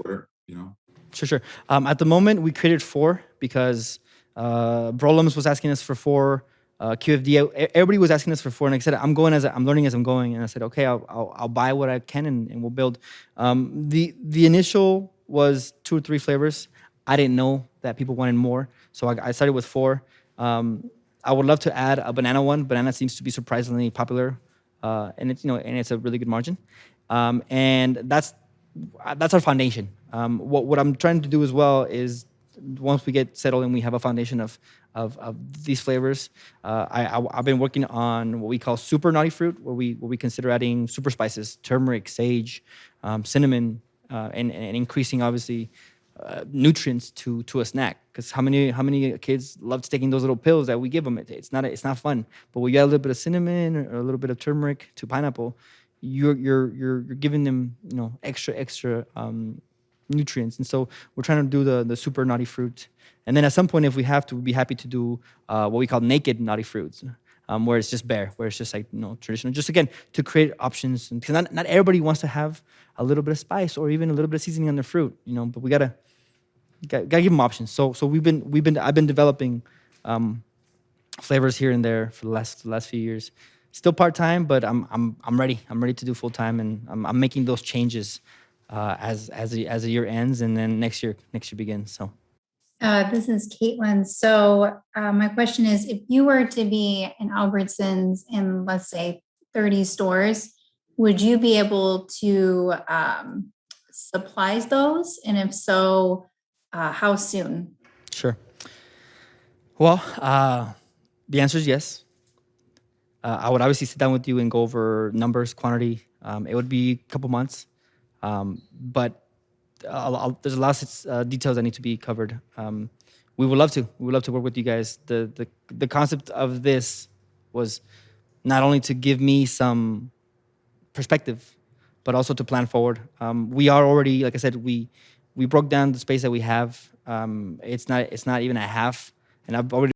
Sure. At the moment, we created 4 because Brolums was asking us for 4. QFD, everybody was asking us for 4, and like I said, I'm learning as I'm going, and I said, okay, I'll buy what I can, and we'll build. The initial was 2 or 3 flavors. I didn't know that people wanted more, so I started with 4. I would love to add a banana one. Banana seems to be surprisingly popular, and it's a really good margin, and that's our foundation. What I'm trying to do as well is, once we get settled and we have a foundation of these flavors, I've been working on what we call super naughty fruit, where we consider adding super spices, turmeric, sage, cinnamon, and increasing obviously nutrients to a snack. Because how many kids love taking those little pills that we give them? It's not fun. But when you add a little bit of cinnamon or a little bit of turmeric to pineapple, you're giving them extra nutrients. And so we're trying to do the super naughty fruit. And then at some point, if we have to, we'd be happy to do what we call naked naughty fruits, where it's just bare, where it's just like traditional, just again to create options. Because not everybody wants to have a little bit of spice or even a little bit of seasoning on their fruit, but we gotta give them options. So I've been developing flavors here and there for the last few years. Still part-time, but I'm ready. I'm ready to do full-time, and I'm making those changes as the year ends, and then next year begins. So this is Caitlin. So my question is, if you were to be in Albertsons in, let's say, 30 stores, would you be able to supply those? And if so, how soon? Sure. Well, the answer is yes. I would obviously sit down with you and go over numbers, quantity. It would be a couple months, but there's a lot of details that need to be covered. We would love to. We would love to work with you guys. The concept of this was not only to give me some perspective, but also to plan forward. We are already, like I said, we broke down the space that we have. It's not even a half, and I've already